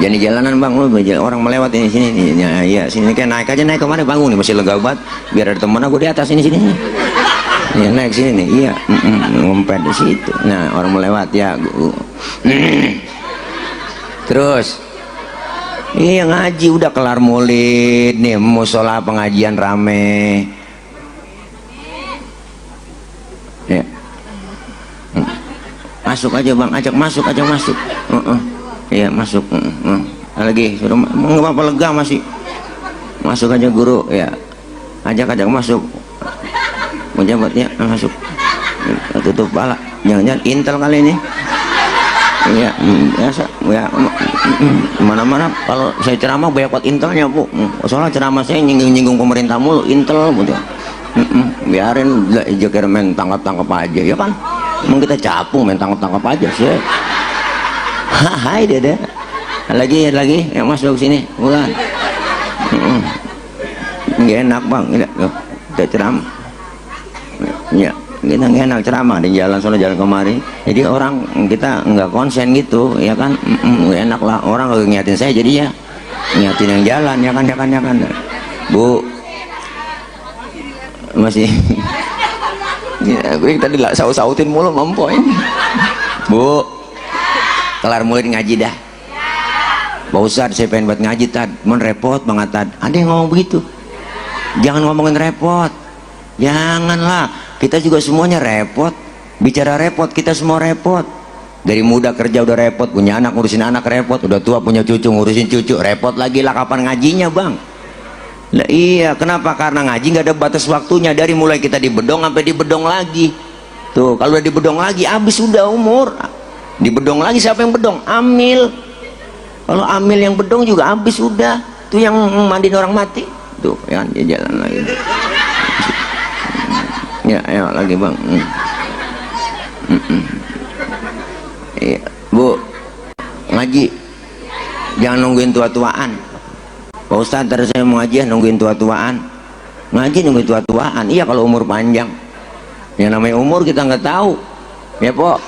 Jadi jalanan bang, orang melewat ini sini. Ya sini kan naik aja, naik kemana bangun nih masih lega banget. Biar ada teman aku di atas sini. Ya naik sini nih. Iya, ngumpet di situ. Nah orang melewat ya. Terus. Iya ngaji udah kelar maulid nih, musola pengajian rame. Ya. Masuk aja bang, ajak masuk. Iya masuk. Lagi suruh nggak apa-apa, lega masih. Masuk aja guru ya. Ajak masuk. Pejabat ya masuk. Tutup pala. Jangan-jangan intel kali ini. Ya biasa ya. Mana-mana kalau saya ceramah banyak buat intelnya bu. Soalnya ceramah saya nyinggung pemerintah mulu, intel gitu. Biarin joker main tangkap aja ya kan. Emang kita capung main tangkap aja sih. Hai dede. Lagi yang masuk sini bukan. Nggak enak bang, kita ceramah. Ya. Kita nggak enak ceramah di jalan, soalnya jalan kemari, jadi orang kita nggak konsen gitu ya kan. Nggak enak lah, orang lagi ngiatin saya jadi ya Niatin yang jalan, ya kan. Bu, masih ya, gue tadi lah saut-sautin mulu mampu ini. Bu, kelar mulai ngaji dah. Pak Ustadz, saya pengen buat ngaji tad, men repot banget tad. Ada yang ngomong begitu. Jangan ngomongin repot, janganlah. Kita juga semuanya repot. Bicara repot, kita semua repot. Dari muda kerja udah repot, punya anak ngurusin anak repot, udah tua punya cucu ngurusin cucu repot lagi lah. Kapan ngajinya bang? Lah iya, kenapa? Karena ngaji nggak ada batas waktunya. Dari mulai kita di bedong sampai di bedong lagi. Tuh, kalau udah di bedong lagi, habis sudah umur. Di bedong lagi siapa yang bedong? Amil. Kalau amil yang bedong juga habis sudah. Tuh yang mandiin orang mati. Tuh, ya dia jalan lagi. Ya, ayo lagi bang. Iya, Bu, ngaji. Jangan nungguin tua-tuaan. Pak Ustadz, terus saya mau ngaji nungguin tua-tuaan. Ngaji nungguin tua-tuaan. Iya kalau umur panjang. Yang namanya umur kita nggak tahu. Ya Pok.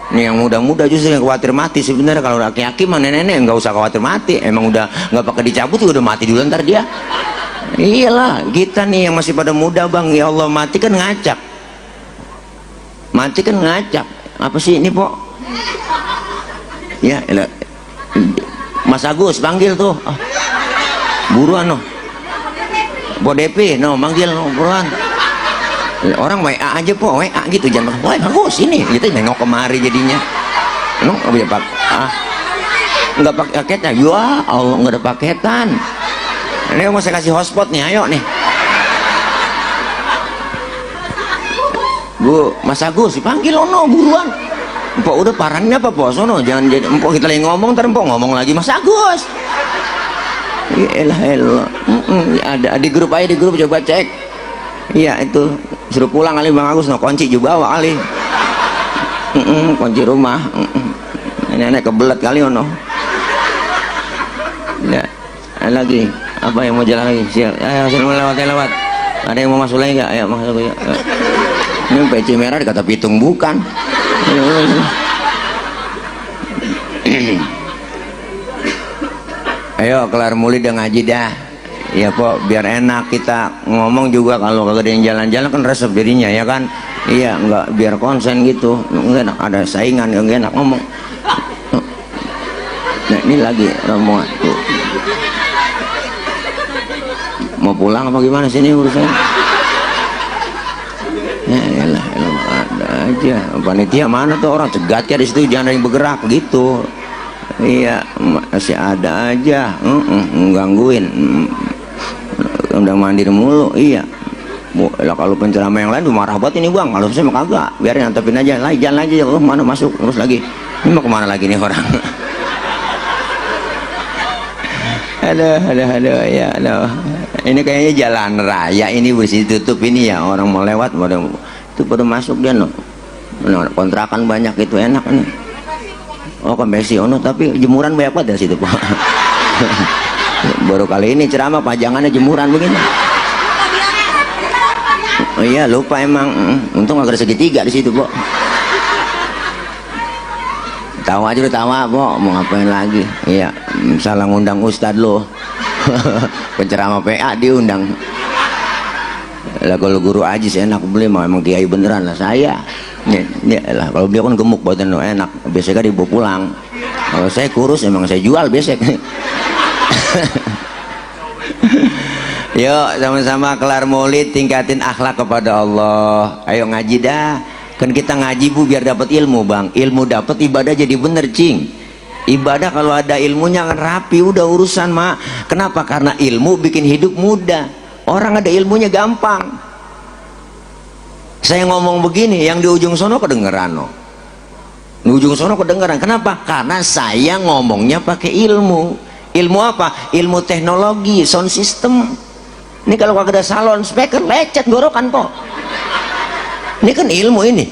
Ini yang muda-muda justru yang khawatir mati. Sebenarnya kalau laki-laki mah nenek-nenek nggak usah khawatir mati. Emang udah nggak pakai dicabut juga udah mati dulu ntar dia. Iyalah, kita nih yang masih pada muda bang. Ya Allah, mati kan ngacak. Mati kan ngacak. Apa sih ini Pok? Ya, elah. Mas Agus panggil tuh. Buruan noh. Bo DP, no manggil no buruan. Orang WA aja Po, WA gitu jangan. Wah bagus ini, gitu nengok kemari jadinya. No, apa ya Pak? Nggak pakai paketnya. Ya Allah, nggak ada paketan. Ini mau saya kasih hotspot nih, ayo nih. Bu, Mas Agus dipanggil ono buruan. Empok udah parahin apa Po? Sono jangan jadi empok kita lagi ngomong, ntar empok ngomong lagi Mas Agus. Elah. Ada di grup aja, di grup coba cek. Iya itu suruh pulang kali Bang Agus, no kunci juga bawa kali. Kunci rumah. Nenek kebelet kali ono. Ya, lagi apa yang mau jalan lagi? Siap. Ayo sini lewat. Ada yang mau masuk lagi nggak? Ayo masuk ya. Ini peci merah dikata pitung bukan. Ayo kelar muli udah ngaji dah. Ya Pok, biar enak kita ngomong juga. Kalau kagak ada yang jalan-jalan kan resep dirinya ya kan. Iya, enggak biar konsen gitu. Enggak enak ada saingan, enggak enak ngomong. Nah, ini lagi rombongan tuh. Mau pulang apa gimana sini urusannya? Ya elah, ada aja. Panitia mana tuh orang cegat ya di situ, jangan ada yang bergerak gitu. Iya, masih ada aja. Gangguin. Udah mandir mulu. Iya. Lah kalau penceramah yang lain tuh marah banget ini Bang. Kalau saya mah kagak. Biarin antepin aja. Lah jalan aja. Oh, mana masuk terus lagi. Ini mau kemana lagi nih orang? Aduh ya aduh. Ini kayaknya jalan raya ini mesti ditutup ini ya. Orang mau lewat itu pada masuk dia no. Kontrakan banyak itu enak nih. Oh konveksi ono tapi jemuran banyak banget dari situ Pak. Baru kali ini ceramah pajangannya jemuran begini. Oh iya lupa emang. Untung agak segitiga di situ Pak. Tawa aja udah tawa Pak. Mau ngapain lagi? Iya. Salah ngundang Ustadz lo. Penceramah PA diundang. Lah kalau guru Ajis enak beli mah emang kiai beneran lah saya. Ya lah kalau dia kan gemuk badan lo enak. Biasanya kan dibawa pulang. Kalau saya kurus emang saya jual biasanya. Yuk sama-sama kelar maulid tingkatin akhlak kepada Allah. Ayo ngaji dah. Kan kita ngaji Bu biar dapat ilmu Bang. Ilmu dapat ibadah jadi bener cing. Ibadah kalau ada ilmunya kan rapi udah urusan mak. Kenapa? Karena ilmu bikin hidup mudah. Orang ada ilmunya gampang. Saya ngomong begini yang di ujung sono kedengeran no. Di ujung sono kedengeran. Kenapa? Karena saya ngomongnya pakai ilmu. Ilmu apa? Ilmu teknologi, sound system. Ini kalau kagak ada salon speaker lecet gorokan kok. Ini kan ilmu ini.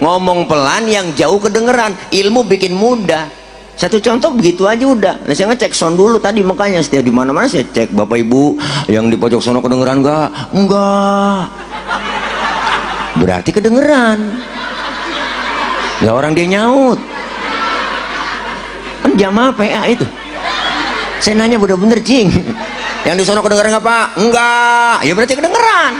Ngomong pelan yang jauh kedengeran. Ilmu bikin mudah. Satu contoh begitu aja udah. Nah, saya ngecek sound dulu tadi makanya setiap di mana-mana saya cek Bapak Ibu yang di pojok sono kedengeran enggak? Enggak. Berarti kedengeran. Ya orang dia nyaut. Kan jamaah PA itu. Saya nanya bener-bener cing, yang di sono kedengeran nggak Pak? Enggak, ya berarti kedengeran.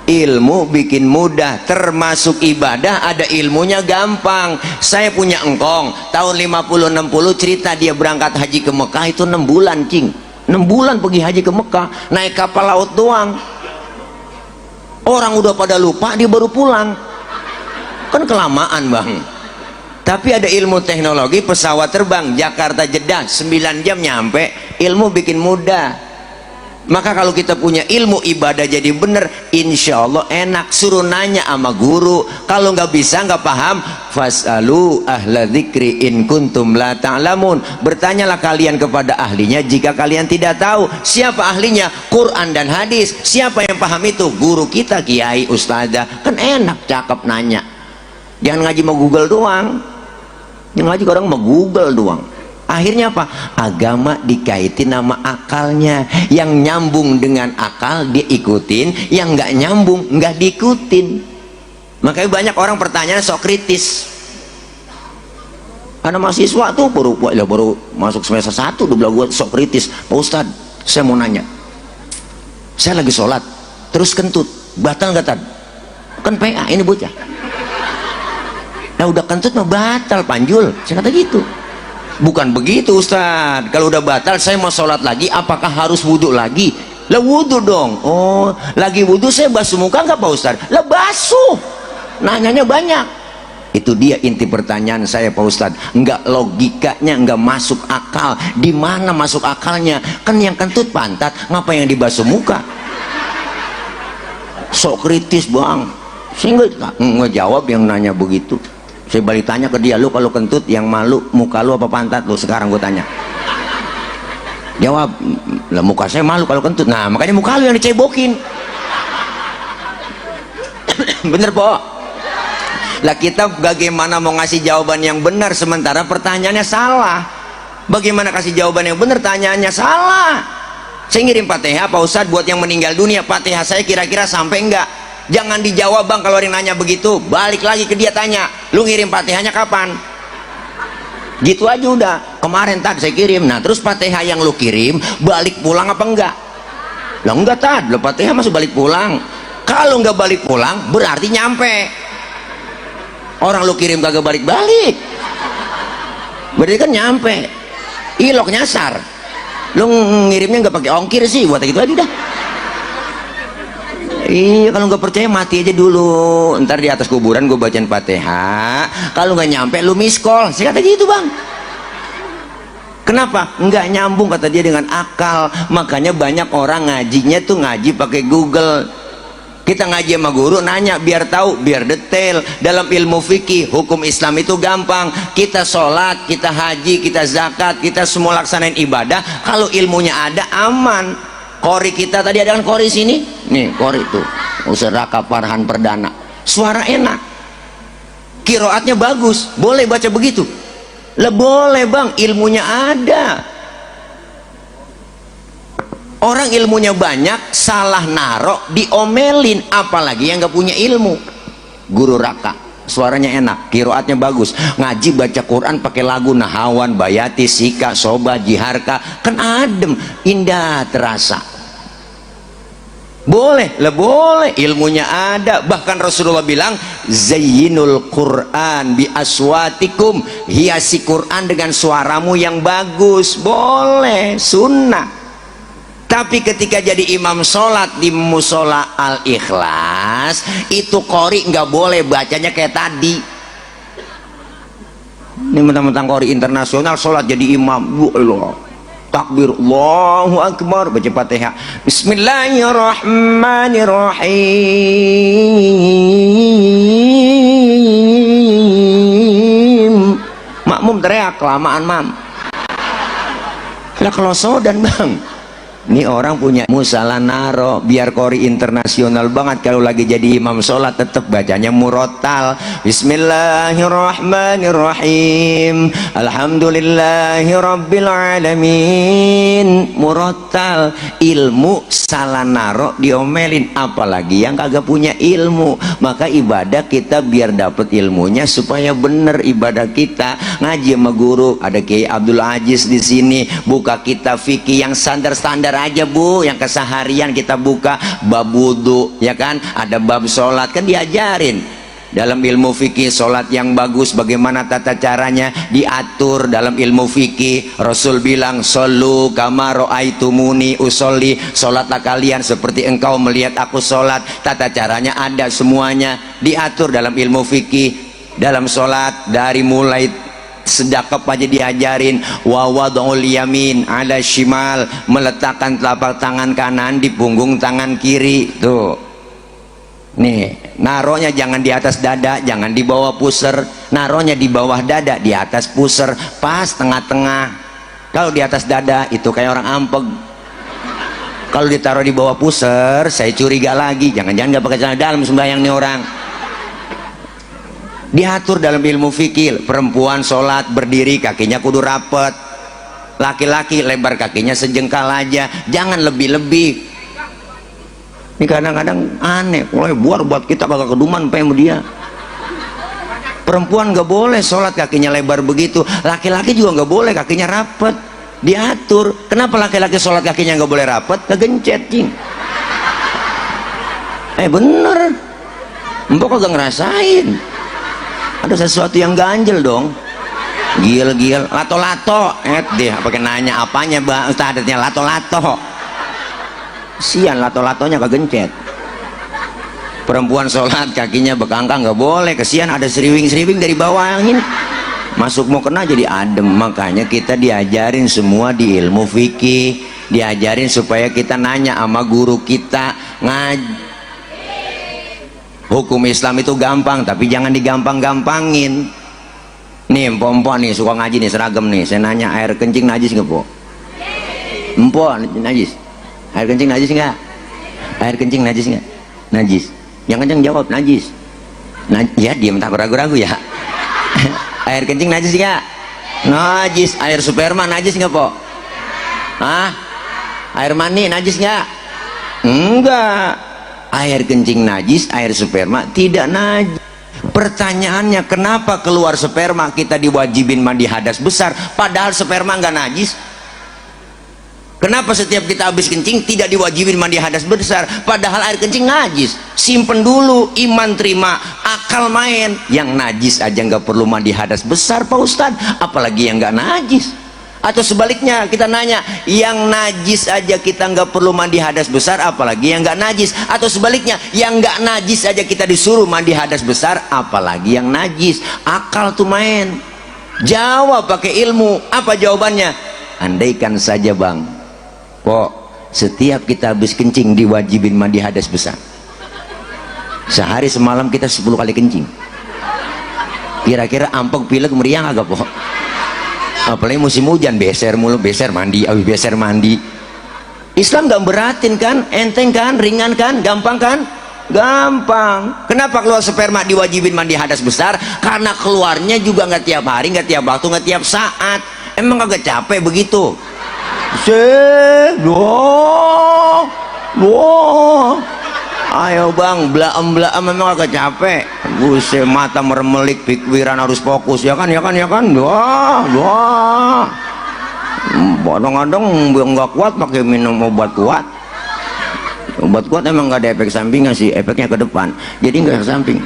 Ilmu bikin mudah, termasuk ibadah ada ilmunya gampang. Saya punya engkong tahun 50-60 cerita dia berangkat haji ke Mekah itu 6 bulan cing, 6 bulan pergi haji ke Mekah naik kapal laut doang. Orang udah pada lupa, dia baru pulang, kan kelamaan bang. Tapi ada ilmu teknologi, pesawat terbang Jakarta Jeddah 9 jam nyampe, ilmu bikin mudah. Maka kalau kita punya ilmu ibadah jadi bener, insya Allah enak. Suruh nanya sama guru, kalau nggak bisa nggak paham, fasalu ahla dzikri in kuntum la ta'lamun, bertanyalah kalian kepada ahlinya jika kalian tidak tahu. Siapa ahlinya? Quran dan hadis. Siapa yang paham itu? Guru kita, kiai, ustazah. Kan enak, cakep nanya. Jangan ngaji mau Google doang, yang ngaji orang mau Google doang. Akhirnya apa? Agama dikaitin sama akalnya. Yang nyambung dengan akal diikutin, yang nggak nyambung nggak diikutin. Makanya banyak orang pertanyaan sok kritis. Anak mahasiswa tuh baru masuk semester 1 udah bilang gue sok kritis. Pak Ustadz, saya mau nanya, saya lagi sholat terus kentut, batal nggak Tad? Kan PA ini bocah. Nah udah kentut mah batal panjul, saya kata gitu. Bukan begitu Ustadz, kalau udah batal saya mau sholat lagi apakah harus wudhu lagi? Lah wudhu dong. Oh lagi wudhu saya basuh muka nggak Pak Ustadz? Lah basuh. Nanyanya banyak. Itu dia inti pertanyaan saya Pak Ustadz. Nggak, logikanya nggak masuk akal. Di mana masuk akalnya? Kan yang kentut pantat, ngapa yang dibasuh muka? Sok kritis bang. Saya nggak jawab yang nanya begitu. Saya balik tanya ke dia, lu kalau kentut yang malu muka lu apa pantat lu? Sekarang gue tanya. Jawab, lah muka saya malu kalau kentut. Nah makanya muka lu yang dicebokin. Bener po? Lah kita bagaimana mau ngasih jawaban yang benar sementara pertanyaannya salah? Bagaimana kasih jawaban yang benar, tanyaannya salah? Saya ngirim Fatihah Pak Ustadz buat yang meninggal dunia, Fatihah saya kira-kira sampai enggak? Jangan dijawab bang kalau ada yang nanya begitu, balik lagi ke dia tanya, lu ngirim Fatihahnya kapan? Gitu aja udah. Kemarin Tad saya kirim. Nah terus Fatihah yang lu kirim balik pulang apa enggak? Lah enggak Tad, lu Fatihah masih balik pulang. Kalau enggak balik pulang berarti nyampe. Orang lu kirim kagak balik-balik, berarti kan nyampe. Ilok nyasar. Lu ngirimnya nggak pakai ongkir sih, buat gitu aja dah. Iya, kalau nggak percaya mati aja dulu, ntar di atas kuburan gue bacain Fatihah, kalau nggak nyampe lu miss call. Saya kata gitu bang. Kenapa? Nggak nyambung kata dia dengan akal. Makanya banyak orang ngajinya tuh ngaji pakai Google. Kita ngaji sama guru nanya biar tahu, biar detail. Dalam ilmu fikih hukum Islam itu gampang. Kita sholat, kita haji, kita zakat, kita semua laksanain ibadah, kalau ilmunya ada aman. Kori kita tadi ada kan kori sini nih, kori tuh Ustaz Raka Farhan Perdana, suara enak, kiroatnya bagus, boleh baca begitu? Lah boleh bang, ilmunya ada. Orang ilmunya banyak salah narok diomelin, apalagi yang nggak punya ilmu. Guru Raka suaranya enak, kiroatnya bagus, ngaji baca Quran pakai lagu Nahawan, Bayati, Sika, Soba, Jiharka, kan adem, indah terasa. Boleh lah, boleh, ilmunya ada. Bahkan Rasulullah bilang zayyinul Quran bi aswatikum, hiasi Quran dengan suaramu yang bagus. Boleh, sunnah. Tapi ketika jadi imam sholat di musola Al-Ikhlas, itu qori nggak boleh bacanya kayak tadi. Ini mentang-mentang qori internasional sholat jadi imam, Allah, takbir, Allahu Akbar, baca Fatihah, Bismillahirrahmanirrahim. Makmum teriak, kelamaan mam. Lah kelosodan bang. Ini orang punya musalah naro, biar kori internasional banget. Kalau lagi jadi imam sholat tetap bacanya murotal. Bismillahirrahmanirrahim, alhamdulillahirrabbilalamin. Murotal. Ilmu salah naro diomelin, apalagi yang kagak punya ilmu. Maka ibadah kita biar dapat ilmunya supaya bener ibadah kita. Ngaji sama guru, ada Kiai Abdul Aziz di sini, buka kitab fikih yang standar-standar aja bu, yang keseharian kita buka. Bab wudu ya kan, ada bab sholat kan diajarin dalam ilmu fikih. Sholat yang bagus bagaimana tata caranya diatur dalam ilmu fikih. Rasul bilang shollu kama ra'aitumuni usolli, sholatlah kalian seperti engkau melihat aku sholat. Tata caranya ada, semuanya diatur dalam ilmu fikih. Dalam sholat dari mulai sedekap aja diajarin. Wa wad'ul yamin ala shimal, meletakkan telapak tangan kanan di punggung tangan kiri. Tuh nih, naronya jangan di atas dada, jangan di bawah pusar. Naronya di bawah dada, di atas pusar, pas tengah-tengah. Kalau di atas dada itu kayak orang ampeg. Kalau ditaruh di bawah pusar, saya curiga lagi, jangan-jangan gak pakai celana dalam sembahyang nih orang. Diatur dalam ilmu fikih. Perempuan sholat berdiri kakinya kudu rapet, laki-laki lebar kakinya sejengkal aja, jangan lebih-lebih. Ini kadang-kadang aneh, buat kita kagak keduman sama dia. Perempuan gak boleh sholat kakinya lebar begitu, laki-laki juga gak boleh kakinya rapet. Diatur. Kenapa laki-laki sholat kakinya gak boleh rapet? Kegencet cing. Bener, empok kagak ngerasain. Ada sesuatu yang ganjel dong. Gil-gil, lato-lato. Deh, pakai nanya apanya bang? Ustadznya lato-lato. Sian, lato-latonya kegencet. Perempuan sholat kakinya bekangkang nggak boleh. Kesian ada seriwing-seriwing dari bawah angin. Masuk mau kena jadi adem. Makanya kita diajarin semua di ilmu fikih. Diajarin supaya kita nanya sama guru kita. Hukum Islam itu gampang, tapi jangan digampang-gampangin. Nih empok nih suka ngaji nih, seragam nih. Saya nanya, air kencing najis nggak po? Empok najis. Air kencing najis nggak? Air kencing najis nggak? Najis. Yang kencing jawab najis. Ya diam, tak ragu-ragu ya. Air kencing najis nggak? Najis. Air sperma najis nggak po? Hah? Air mani najis nggak? Enggak. Air kencing najis, air sperma tidak najis. Pertanyaannya, kenapa keluar sperma kita diwajibin mandi hadas besar padahal sperma nggak najis? Kenapa setiap kita habis kencing tidak diwajibin mandi hadas besar padahal air kencing najis? Simpen dulu, iman terima, akal main. Yang najis aja nggak perlu mandi hadas besar Pak Ustadz, apalagi yang nggak najis. Atau sebaliknya kita nanya, yang najis aja kita nggak perlu mandi hadas besar, apalagi yang nggak najis. Atau sebaliknya, yang nggak najis aja kita disuruh mandi hadas besar, apalagi yang najis. Akal tuh main. Jawab pakai ilmu. Apa jawabannya? Andaikan saja bang, kok setiap kita habis kencing diwajibin mandi hadas besar, sehari semalam kita 10 kali kencing, kira-kira ampek pilek meriang agak po? Apalagi musim hujan, beser mulu, beser mandi, abis beser mandi. Islam gak beratin kan, enteng kan, ringan kan, gampang kan? Gampang. Kenapa keluar sperma diwajibin mandi hadas besar? Karena keluarnya juga nggak tiap hari, nggak tiap waktu, nggak tiap saat. Emang agak capek begitu? Ayo bang, belaem memang agak capek. Buset, mata meremelik, pikiran harus fokus, ya kan. Wah. Kadang-kadang nggak kuat pakai minum obat kuat. Obat kuat emang nggak ada efek sampingnya sih, efeknya ke depan, jadi nggak ke samping.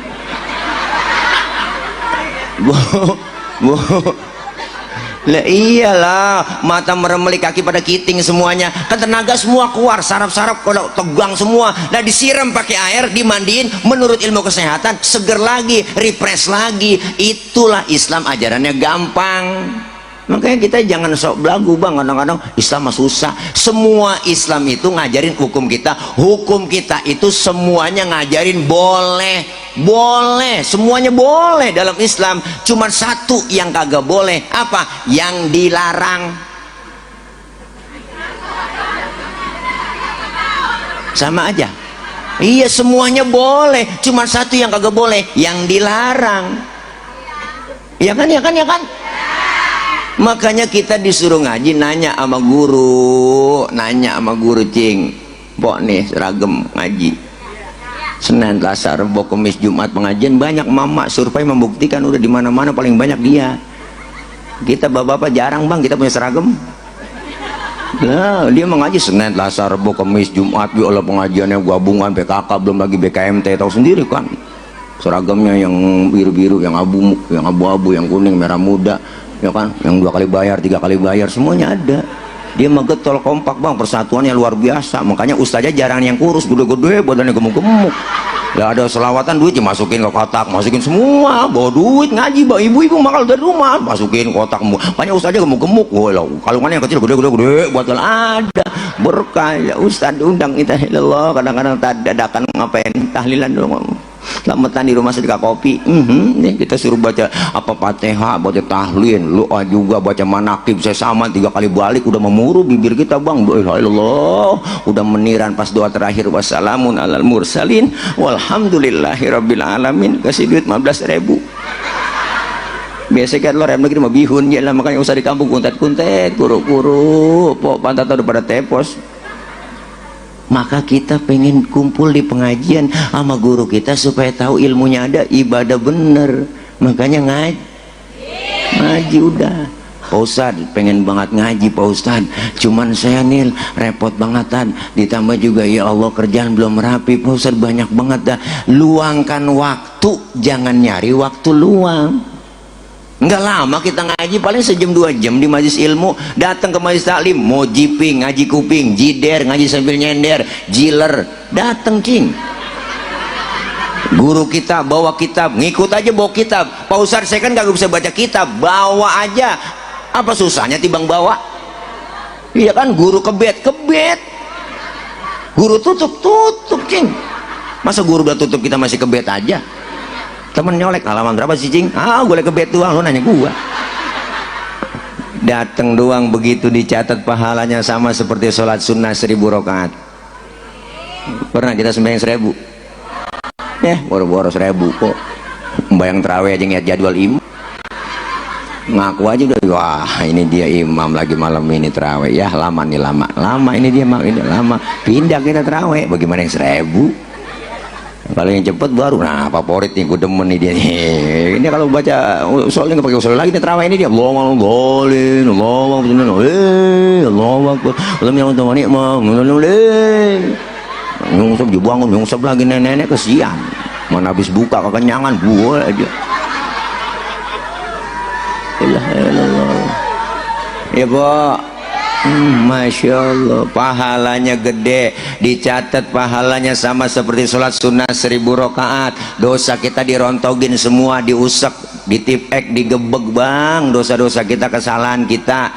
Bu. Lah iyalah, mata meremelik, kaki pada kiting semuanya, kan tenaga semua keluar, saraf-saraf kalau tegang semua. Nah disiram pakai air, dimandiin, menurut ilmu kesehatan seger lagi, refresh lagi. Itulah Islam, ajarannya gampang. Makanya kita jangan sok belagu bang, kadang-kadang Islam mah susah. Semua Islam itu ngajarin hukum kita itu semuanya ngajarin boleh, semuanya boleh dalam Islam. Cuma satu yang kagak boleh, apa? Yang dilarang. sama aja. Iya, semuanya boleh, cuma satu yang kagak boleh, yang dilarang. Ya kan, ya kan, ya kan. Makanya kita disuruh ngaji, nanya sama guru, cing, pok nih seragam ngaji Senin, Selasa, Rabu, Kamis, Jumat pengajian banyak. Mama survei membuktikan udah di mana-mana paling banyak dia. Kita bapak-bapak jarang bang kita punya seragam. Nah, dia mengaji Senin, Selasa, Rabu, Kamis, Jumat, ya Allah pengajiannya gabungan PKK, belum lagi BKMT, tahu sendiri kan. Seragamnya yang biru-biru, yang abu-abu, yang kuning, merah muda, ya kan, yang 2 kali bayar, 3 kali bayar, semuanya ada. Dia menggetol kompak bang, persatuannya luar biasa. Makanya ustaznya jarang yang kurus, gede-gede, badannya gemuk-gemuk. Gak ada selawatan, duit dimasukin ke kotak, masukin semua, bawa duit ngaji, bawa ibu-ibu makan dari rumah, masukin kotak. Makanya ustaznya gemuk-gemuk, kalungannya yang kecil gede-gede, buat ada berkah. Ya ustaz undang kita, Allah kadang-kadang dadakan ngapain tahlilan dong, selamatan di rumah sedekah kopi. Nih kita suruh baca apa Fatihah, baca tahlil, doa juga, baca manakib, sesaman 3 kali balik, udah memuru bibir kita bang. Allah udah meniran pas doa terakhir, wassalamun alal mursalin walhamdulillahirabbil alamin. Kasih duit 15.000. Biasa kan lo rem negeri mah bihun ya lah, makanya usah di kampung kuntet-kuntet, kuru-kuru, pok pantat udah pada tepos. Maka kita pengen kumpul di pengajian sama guru kita supaya tahu ilmunya ada, ibadah bener. Makanya ngaji udah. Pak Ustad pengen banget ngaji Pak Ustad, cuman saya nih repot bangetan, ditambah juga ya Allah kerjaan belum rapi Pak Ustad, banyak banget dah. Luangkan waktu, jangan nyari waktu luang. Enggak lama kita ngaji, paling sejam 2 jam di majelis ilmu. Datang ke majelis taklim, mau jiping, ngaji kuping, jider, ngaji sambil nyender, jiler, datang cing. Guru kita bawa kitab, ngikut aja bawa kitab. Pak Ustadz saya kan gak bisa baca kitab, bawa aja. Apa susahnya timbang bawa? Iya kan, guru kebet, guru tutup cing. Masa guru udah tutup kita masih kebet aja? Temen nyolek, halaman berapa sih cing? Gue lagi kebet doang, lo nanya gua. Dateng doang begitu dicatat pahalanya sama seperti sholat sunnah 1000 rakaat. Pernah kita sembahyang 1000? Boro-boro 1000 kok. Membayang terawih aja ngeliat jadwal imam, ngaku aja udah, wah ini dia imam lagi malam ini terawih ya, lama nih, lama ini dia ini lama, pindah kita terawih. Bagaimana yang 1000? Kalau yang cepet baru, nah favorit nih, gue demen nih dia nih. Ini kalau baca soalnya nggak pakai usul lagi nih terawih ini dia, Allah boleh, Allah akbar, Allah yang untuk nikmat, nyungsep dibangun, nyungsep lagi nenek kesian, mana habis buka kekenyangan, buah aja. Ya Pak, Masya Allah, pahalanya gede, dicatat pahalanya sama seperti sholat sunnah 1000 rakaat. Dosa kita dirontogin semua, diusek, ditipek, digebek bang, dosa-dosa kita, kesalahan kita.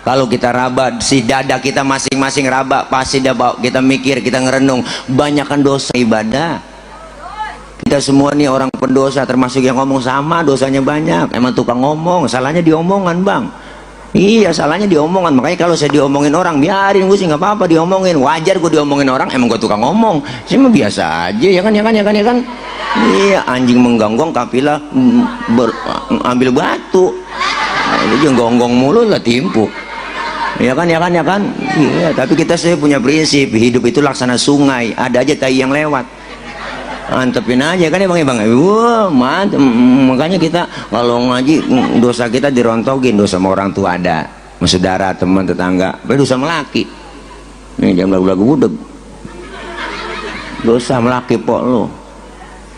Kalau kita raba, si dada kita masing-masing raba, pasti kita mikir, kita ngerenung, banyakkan dosa ibadah. Kita semua nih orang pendosa, termasuk yang ngomong sama, dosanya banyak. Emang tukang ngomong, salahnya diomongan bang. Iya, salahnya diomongan. Makanya kalau saya diomongin orang, biarin gue sih nggak apa-apa diomongin. Wajar gue diomongin orang, emang gue tukang ngomong. Saya mah biasa aja, ya kan. Iya, anjing menggonggong kapilah ambil batu. Nah, dia gonggong mulu lah timpuk. Ya kan. Iya, tapi saya punya prinsip, hidup itu laksana sungai, ada aja tai yang lewat. Antepin aja kan ya bang. Wah mantep. Makanya kita kalau ngaji, dosa kita dirontogin. Dosa sama orang tua ada, sama saudara, teman, tetangga. Tapi dosa melaki nih jam lagu-lagu budeg, dosa melaki pok lo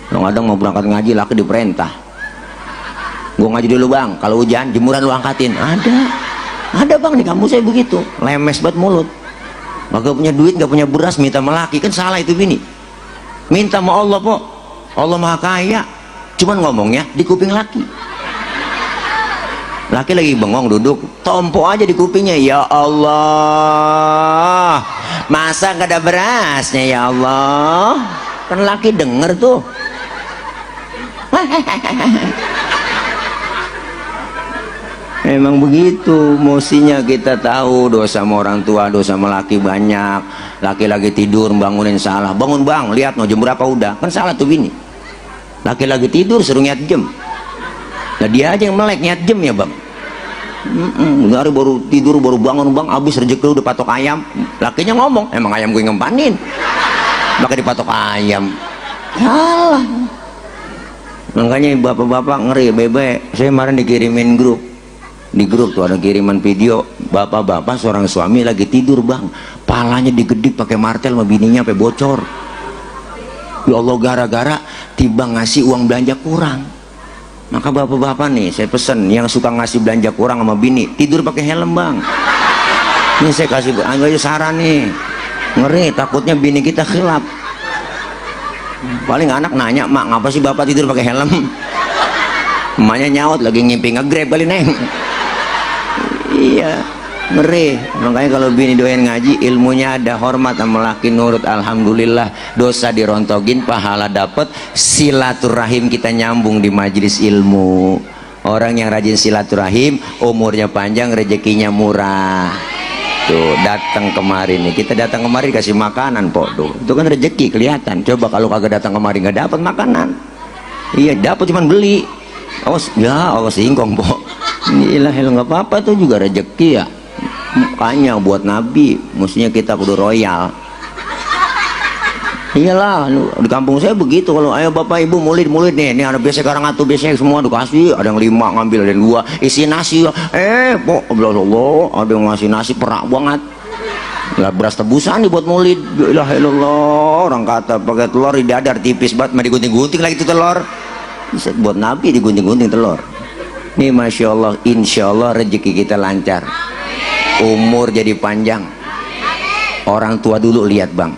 kadang mau berangkat ngaji laki diperintah, gua ngaji dulu bang, kalau hujan jemuran lu angkatin. Ada bang di kampus saya begitu, lemes banget mulut, gak punya duit, gak punya beras, minta melaki. Kan salah itu bini. Minta sama Allah po, Allah maha kaya, cuman ngomongnya di kuping laki lagi bengong duduk, tompo aja di kupingnya, ya Allah masa gak ada berasnya ya Allah. Kan laki denger tuh. Emang begitu, mestinya kita tahu dosa sama orang tua, dosa sama laki banyak. Laki lagi tidur bangunin salah, bangun bang, lihat no jam berapa udah, kan salah tuh bini. Laki lagi tidur suruh ngiat jam, nah dia aja yang melek ngiat jam ya bang. Hari baru tidur baru bangun bang, habis rezeki udah patok ayam. Lakinya ngomong, emang ayam gue ngempanin, maka dipatok ayam. Salah. Makanya bapak-bapak ngeri bebe. Saya kemarin dikirimin grup, di grup tuh ada kiriman video bapak-bapak seorang suami lagi tidur bang, palanya digedip pakai martel sama bininya sampai bocor. Ya Allah, gara-gara tiba ngasih uang belanja kurang. Maka bapak-bapak nih saya pesen yang suka ngasih belanja kurang sama bini tidur pakai helm bang. Ini saya kasih saran nih, ngeri takutnya bini kita khilaf. Paling anak nanya, mak ngapa sih bapak tidur pakai helm? Emaknya nyaut lagi ngimpi nge-grab kali neng. Iya, ngeri. Makanya kalau bini doyan ngaji, ilmunya ada, hormat sama laki nurut, alhamdulillah, dosa dirontogin, pahala dapet, silaturahim kita nyambung di majelis ilmu. Orang yang rajin silaturahim umurnya panjang, rezekinya murah. Tuh datang kemarin nih, kita datang kemarin kasih makanan pok tuh, itu kan rezeki kelihatan. Coba kalau kagak datang kemarin nggak dapat makanan. Iya dapat cuman beli. Awas ya, awas singkong pok. Ilah nggak apa-apa tuh juga rezeki ya. Makanya buat nabi, mestinya kita kudu royal. Iyalah, di kampung saya begitu. Kalau ayo bapak ibu murid nih, ini ada biasa sekarang atuh biasanya semua dikasih, ada yang 5 ngambil, ada yang 2 isi nasi. Pok, Allah, ada yang ngasih nasi perak banget. Lah beras tebusan nih buat murid. La ilaha illallah, orang kata pakai telur di dadar tipis banget, mah digunting-gunting lagi itu telur. Bisa buat nabi digunting-gunting telur. Nih masya Allah, insya Allah rezeki kita lancar, umur jadi panjang. Orang tua dulu lihat bang,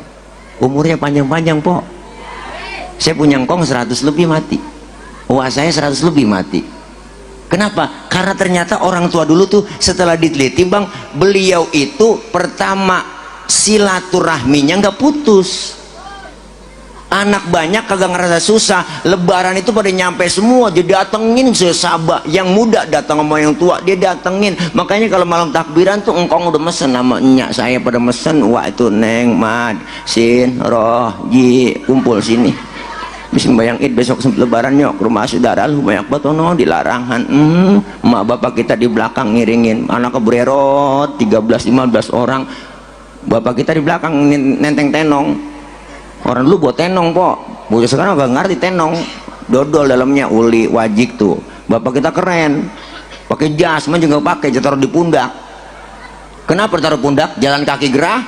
umurnya panjang-panjang pok. Saya punya engkong 100 lebih mati, wah saya 100 lebih mati. Kenapa? Karena ternyata orang tua dulu tuh setelah diteliti bang, beliau itu pertama silaturahminya nggak putus. Anak banyak kagak ngerasa susah, lebaran itu pada nyampe semua, jadi datengin sesabak, yang muda datang sama yang tua dia datengin. Makanya kalau malam takbiran tuh engkong udah mesen nama nyak saya pada mesen, wah itu neng mad sin roh ji kumpul sini bisa bayang id besok lebaran nyok ke rumah saudara lu banyak batono dilarangan. Mak bapak kita di belakang ngiringin anak kebrerot 13-15 orang, bapak kita di belakang nenteng tenong. Orang dulu buat tenong pok, bocah sekarang gak ngerti tenong, dodol dalamnya uli wajik tuh. Bapak kita keren, pakai jas, mah juga pakai, taruh di pundak. Kenapa taruh pundak? Jalan kaki gerah,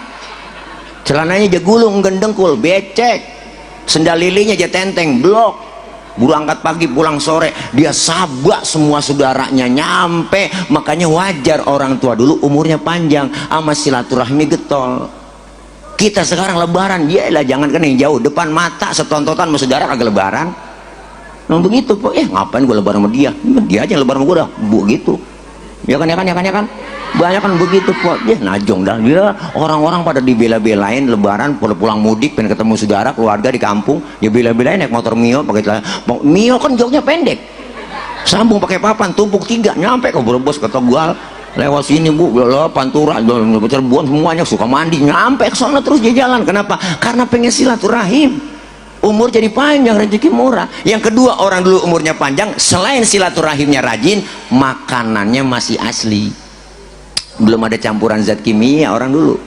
celananya aja gulung gendengkul, becek, sendal lilinya aja tenteng, blok. Berangkat pagi pulang sore, dia sabak semua saudaranya nyampe. Makanya wajar orang tua dulu umurnya panjang, sama silaturahmi getol. Kita sekarang lebaran, iyalah jangan kan yang jauh, depan mata setontotan sama saudara kagak lebaran. Nah begitu kok, ngapain gue lebaran sama dia? Dia aja yang lebaran sama gue dah, begitu. Ya kan. Banyak kan begitu kok. Najong dah dia, orang-orang pada dibela-belain lebaran, pulang mudik pengen ketemu saudara, keluarga di kampung, ya bela-belain naik motor Mio pakai Mio kan joknya pendek. Sambung pakai papan, tumpuk 3 nyampe ke Brebes ke Tegal. Lewat sini bu, Pantura, Cirebon semuanya suka mandi nyampe ke sana terus dia jalan. Kenapa? Karena pengen silaturahim, umur jadi panjang, rezeki murah. Yang kedua, orang dulu umurnya panjang, selain silaturahimnya rajin, makanannya masih asli, belum ada campuran zat kimia. Orang dulu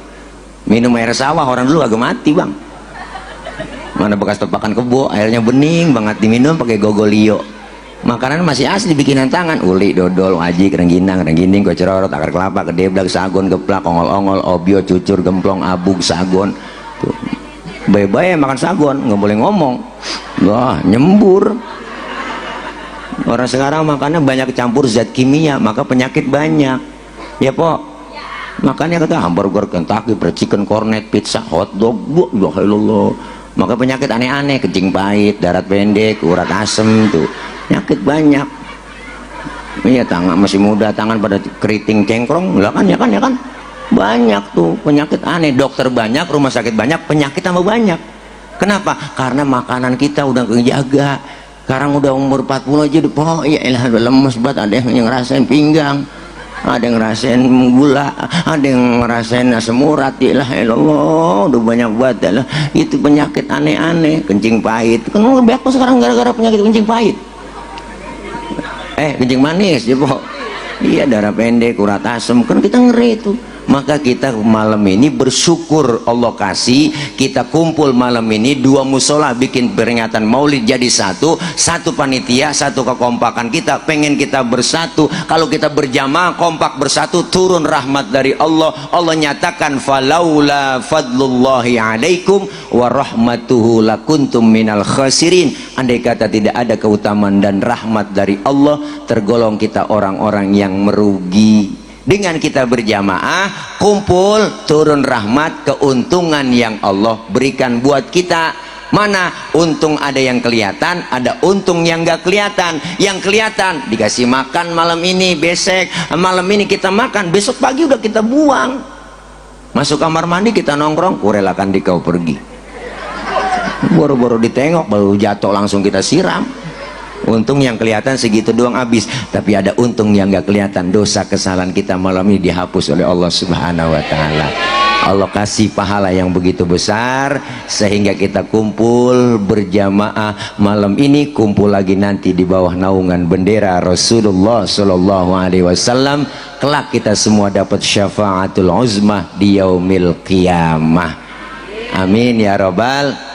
minum air sawah, orang dulu agak mati bang. Mana bekas tepakan kebo, airnya bening banget, diminum pakai gogolio. Makanan masih asli bikinan tangan, uli, dodol, wajik, rengginang, renggining, kocerorot, akar kelapa, kedeblag, sagon, geplak, ongol-ongol, obio, cucur, gemplong, abug, sagon. Tuh. Bye-bye makan sagon, nggak boleh ngomong. Wah, nyembur. Orang sekarang makannya banyak campur zat kimia, maka penyakit banyak. Ya po. Makanya kata hamburger, Kentucky, chicken cornet, pizza, hotdog, Allah. Maka penyakit aneh-aneh, kencing pahit, darat pendek, urat asem tuh. Penyakit banyak. Iya, tangan masih muda, tangan pada keriting cengkrong, ya kan banyak tuh penyakit aneh. Dokter banyak, rumah sakit banyak, penyakit tambah banyak. Kenapa? Karena makanan kita udah kejaga. Sekarang udah umur 40 aja oh ya elah lemes banget, ada yang ngerasain pinggang. ada yang ngerasain gula, ada yang ngerasain asam urat. Ya Allah, udah banyak banget lah. Itu penyakit aneh-aneh, kencing pahit kan banyak sekarang gara-gara penyakit kencing pahit. Kencing manis ya po. Iya, darah pendek, urat asam, kan kita ngeri itu. Maka kita malam ini bersyukur Allah kasih kita kumpul malam ini, dua musola bikin peringatan maulid jadi satu panitia, satu kekompakan. Kita pengen kita bersatu. Kalau kita berjamaah kompak bersatu, turun rahmat dari Allah. Allah nyatakan falaula fadlullahi alaikum wa rahmatuhu lakuntum minal khasirin. Andai kata tidak ada keutamaan dan rahmat dari Allah, tergolong kita orang-orang yang merugi. Dengan kita berjamaah kumpul, turun rahmat, keuntungan yang Allah berikan buat kita. Mana untung ada yang kelihatan, ada untung yang gak kelihatan. Yang kelihatan dikasih makan malam ini, besok malam ini kita makan, besok pagi udah kita buang. Masuk kamar mandi kita nongkrong, kurelakan dikau pergi. Boro-boro ditengok baru jatuh langsung kita siram. Untung yang kelihatan segitu doang habis, tapi ada untung yang gak kelihatan. Dosa kesalahan kita malam ini dihapus oleh Allah Subhanahu wa Ta'ala. Allah kasih pahala yang begitu besar sehingga kita kumpul berjamaah malam ini, kumpul lagi nanti di bawah naungan bendera Rasulullah Sallallahu Alaihi Wasallam. Kelak kita semua dapat syafaatul uzmah di yaumil qiyamah. Amin ya robbal.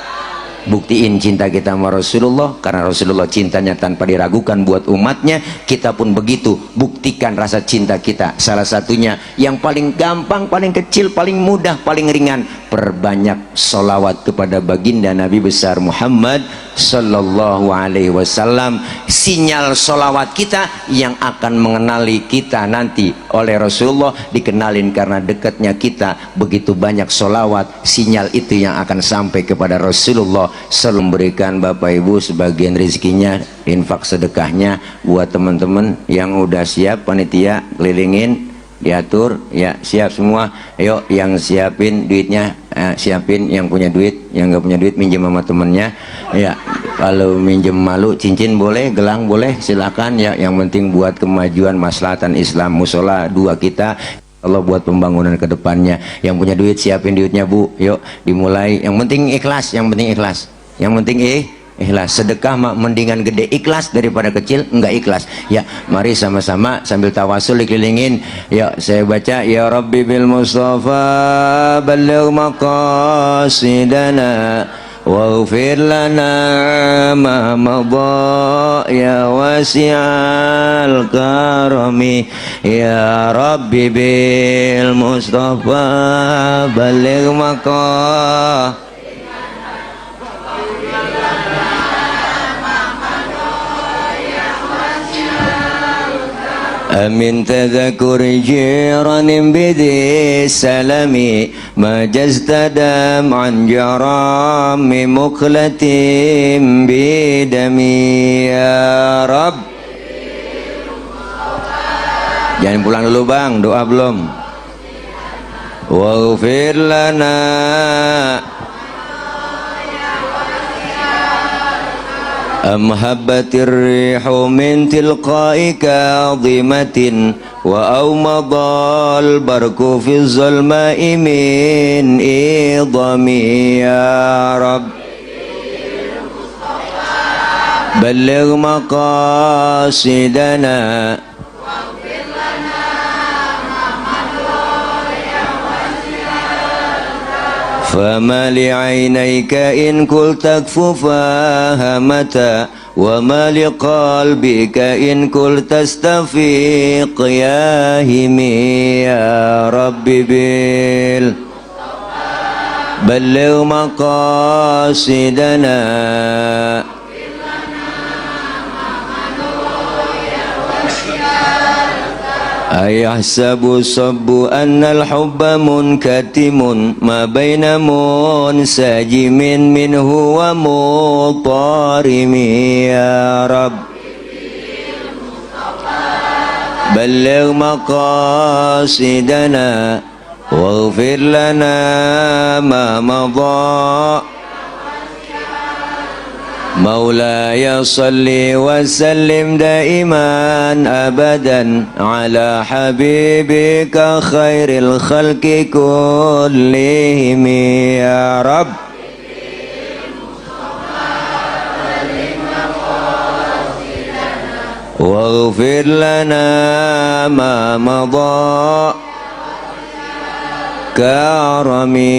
Buktiin cinta kita sama Rasulullah, karena Rasulullah cintanya tanpa diragukan buat umatnya. Kita pun begitu, buktikan rasa cinta kita. Salah satunya yang paling gampang, paling kecil, paling mudah, paling ringan, perbanyak sholawat kepada baginda Nabi besar Muhammad Sallallahu Alaihi Wasallam. Sinyal sholawat kita yang akan mengenali kita nanti oleh Rasulullah, dikenalin karena dekatnya kita begitu banyak sholawat. Sinyal itu yang akan sampai kepada Rasulullah. Selalu memberikan Bapak Ibu sebagian rezekinya, infak sedekahnya buat teman-teman yang udah siap, panitia kelilingin, diatur ya, siap semua. Ayo yang siapin duitnya, siapin. Yang punya duit, yang nggak punya duit minjem sama temennya ya. Kalau minjem malu, cincin boleh, gelang boleh, silakan ya. Yang penting buat kemajuan maslahatan Islam. Musola dua kita Allah buat pembangunan ke depannya. Yang punya duit siapin duitnya Bu, yuk dimulai. Yang penting ikhlas, yang penting ikhlas, yang penting ikhlas. Sedekah mendingan gede ikhlas daripada kecil enggak ikhlas ya. Mari sama-sama sambil tawasul dikelilingin. Ya, saya baca ya Rabbi bil Mustafa balligh maqasidana waghfir lana ma madha ya wasi'al karami ya Rabbi bil Mustafa balligh maqasidana Amin tadhakuri jiranin bidi salami majastadam an jarami muklatim bidami ya Rab. Jangan pulang dulu bang, doa belum. Waghfir lana amhabbatir rihu min tilqa'i kadhimatin wa awmadal barku fi zalma'i min idami ya Rab. Balligh maqasidana فما لعينيك إن كل تكف فاهمتا وما لقلبك إن كل تستفيق يا همي يا ربي بلغ مقاصدنا ayahsabu sabbu annal hubba munkatimun ma baina munsajimin minhu wa mutarimi ya Rab. Balligh maqasidana waghfir lana ma madha مولاي صل وسلم دائما أبدا على حبيبك خير الخلق كلهم يا رب. واغفر لنا ما مضى كرمي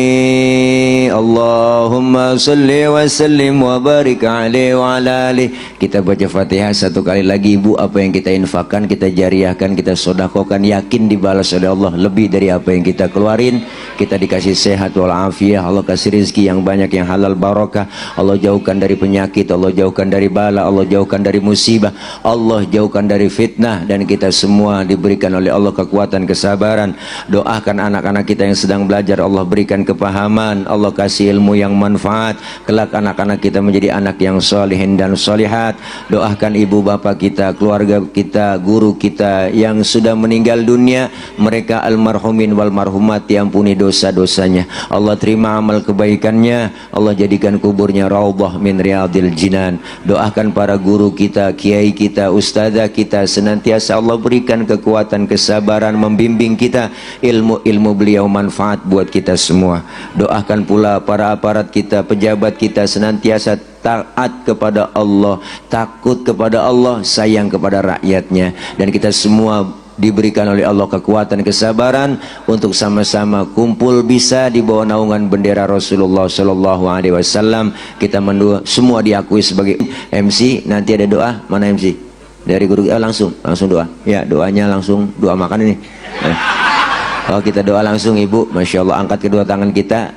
Allahumma salli wa sallim wa barik alaihi wa ala alihi. Kita baca Fatihah satu kali lagi ibu. Apa yang kita infakkan, kita jariahkan, kita sodakokan, yakin dibalas oleh Allah lebih dari apa yang kita keluarin. Kita dikasih sehat walafiat, Allah kasih rezeki yang banyak, yang halal barokah. Allah jauhkan dari penyakit, Allah jauhkan dari bala, Allah jauhkan dari musibah, Allah jauhkan dari fitnah. Dan kita semua diberikan oleh Allah kekuatan, kesabaran. Doakan anak-anak kita yang sedang belajar, Allah berikan kepahaman, Allah kasih ilmu yang manfaat. Kelak anak-anak kita menjadi anak yang solihin dan solihat. Doakan ibu bapak kita, keluarga kita, guru kita yang sudah meninggal dunia, mereka almarhumin wal marhumat, diampuni dosa-dosanya, Allah terima amal kebaikannya, Allah jadikan kuburnya raudhah min riyadil jinan. Doakan para guru kita, kiai kita, ustazah kita, senantiasa Allah berikan kekuatan, kesabaran, membimbing kita, ilmu-ilmu beliau manfaat buat kita semua. Doakan pula para aparat kita, pejabat kita, senantiasa taat kepada Allah, takut kepada Allah, sayang kepada rakyatnya. Dan kita semua diberikan oleh Allah kekuatan, kesabaran untuk sama-sama kumpul bisa di bawah naungan bendera Rasulullah Sallallahu Alaihi Wasallam. Kita semua diakui sebagai MC. Nanti ada doa, mana MC? Dari guru langsung doa. Ya, doanya langsung doa makan ini. Oh, kita doa langsung ibu. Masya Allah, angkat kedua tangan kita,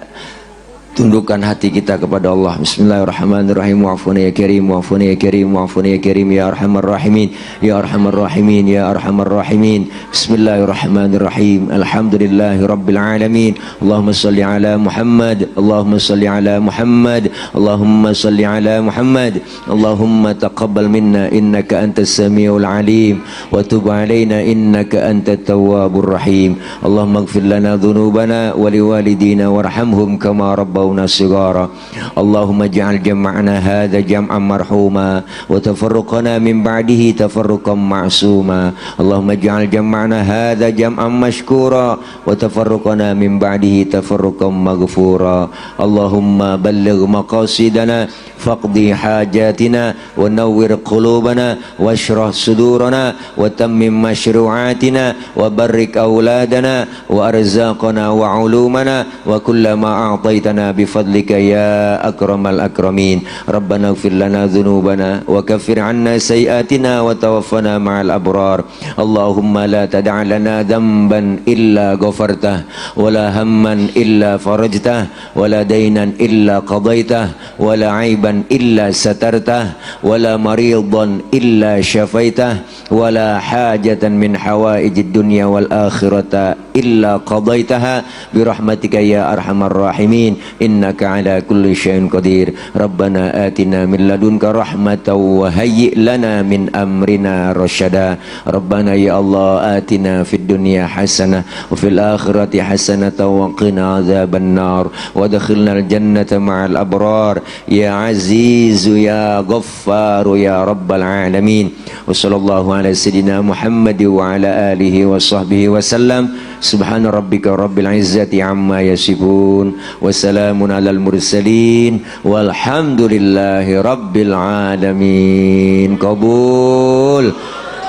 tundukkan hati kita kepada Allah. Bismillahirrahmanirrahim. Wa'afuna ya karim, wa'afuna ya karim, wa'afuna ya karim, ya arhamar rahimin, ya arhamar rahimin, ya arhamar rahimin. Bismillahirrahmanirrahim. Alhamdulillahi rabbil alamin. Allahumma salli ala Muhammad, Allahumma salli ala Muhammad, Allahumma salli ala Muhammad. Allahumma taqabbal minna innaka antas samiul alim wa tub alaina innaka antat tawwabur rahim. Allahumma ighfir lana dhunubana wa liwalidina warhamhum kama rabbawna صغارا. اللهم اجعل جمعنا هذا جمعا مرحوما وتفرقنا من بعده تفرقا معصوما. اللهم اجعل جمعنا هذا جمعا مشكورا وتفرقنا من بعده تفرقا مغفورا. اللهم بلغ مقاصدنا فاقضي حاجاتنا ونور قلوبنا واشرح صدورنا وتمم مشروعاتنا وبرك أولادنا وأرزاقنا وعلومنا وكل ما أعطيتنا بفضلك يا أكرم الأكرمين. ربنا اغفر لنا ذنوبنا وكفر عنا سيئاتنا وتوفنا مع الأبرار. اللهم لا تدع لنا ذنبا إلا غفرته ولا هما إلا فرجته ولا دينا إلا قضيته ولا عيبا إلا سترته ولا مريضا إلا شفيته ولا حاجة من حوائج الدنيا والآخرة إلا قضيتها برحمتك يا أرحم الراحمين إنك على كل شيء قدير. ربنا آتنا من لدنك رحمة وهيئ لنا من أمرنا رشدا. ربنا يا الله آتنا في الدنيا حسنة وفي الآخرة حسنة وقنا عذاب النار وادخلنا الجنة مع الأبرار يا عزيز يا غفار يا رب العالمين. وصلى الله على سيدنا محمد وعلى آله وصحبه وسلم. سبحان ربك رب العزة عما يصفون وسلام على المرسلين والحمد لله رب العالمين. Qabul.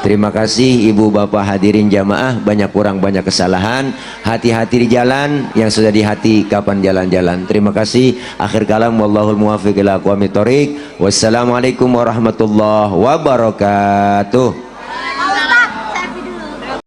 Terima kasih ibu bapak hadirin jamaah, banyak kurang banyak kesalahan, hati-hati di jalan, yang sudah di hati kapan jalan-jalan. Terima kasih. Akhir kalam wallahul muwaffiq ila aqwamit thoriq. Wassalamualaikum warahmatullahi wabarakatuh.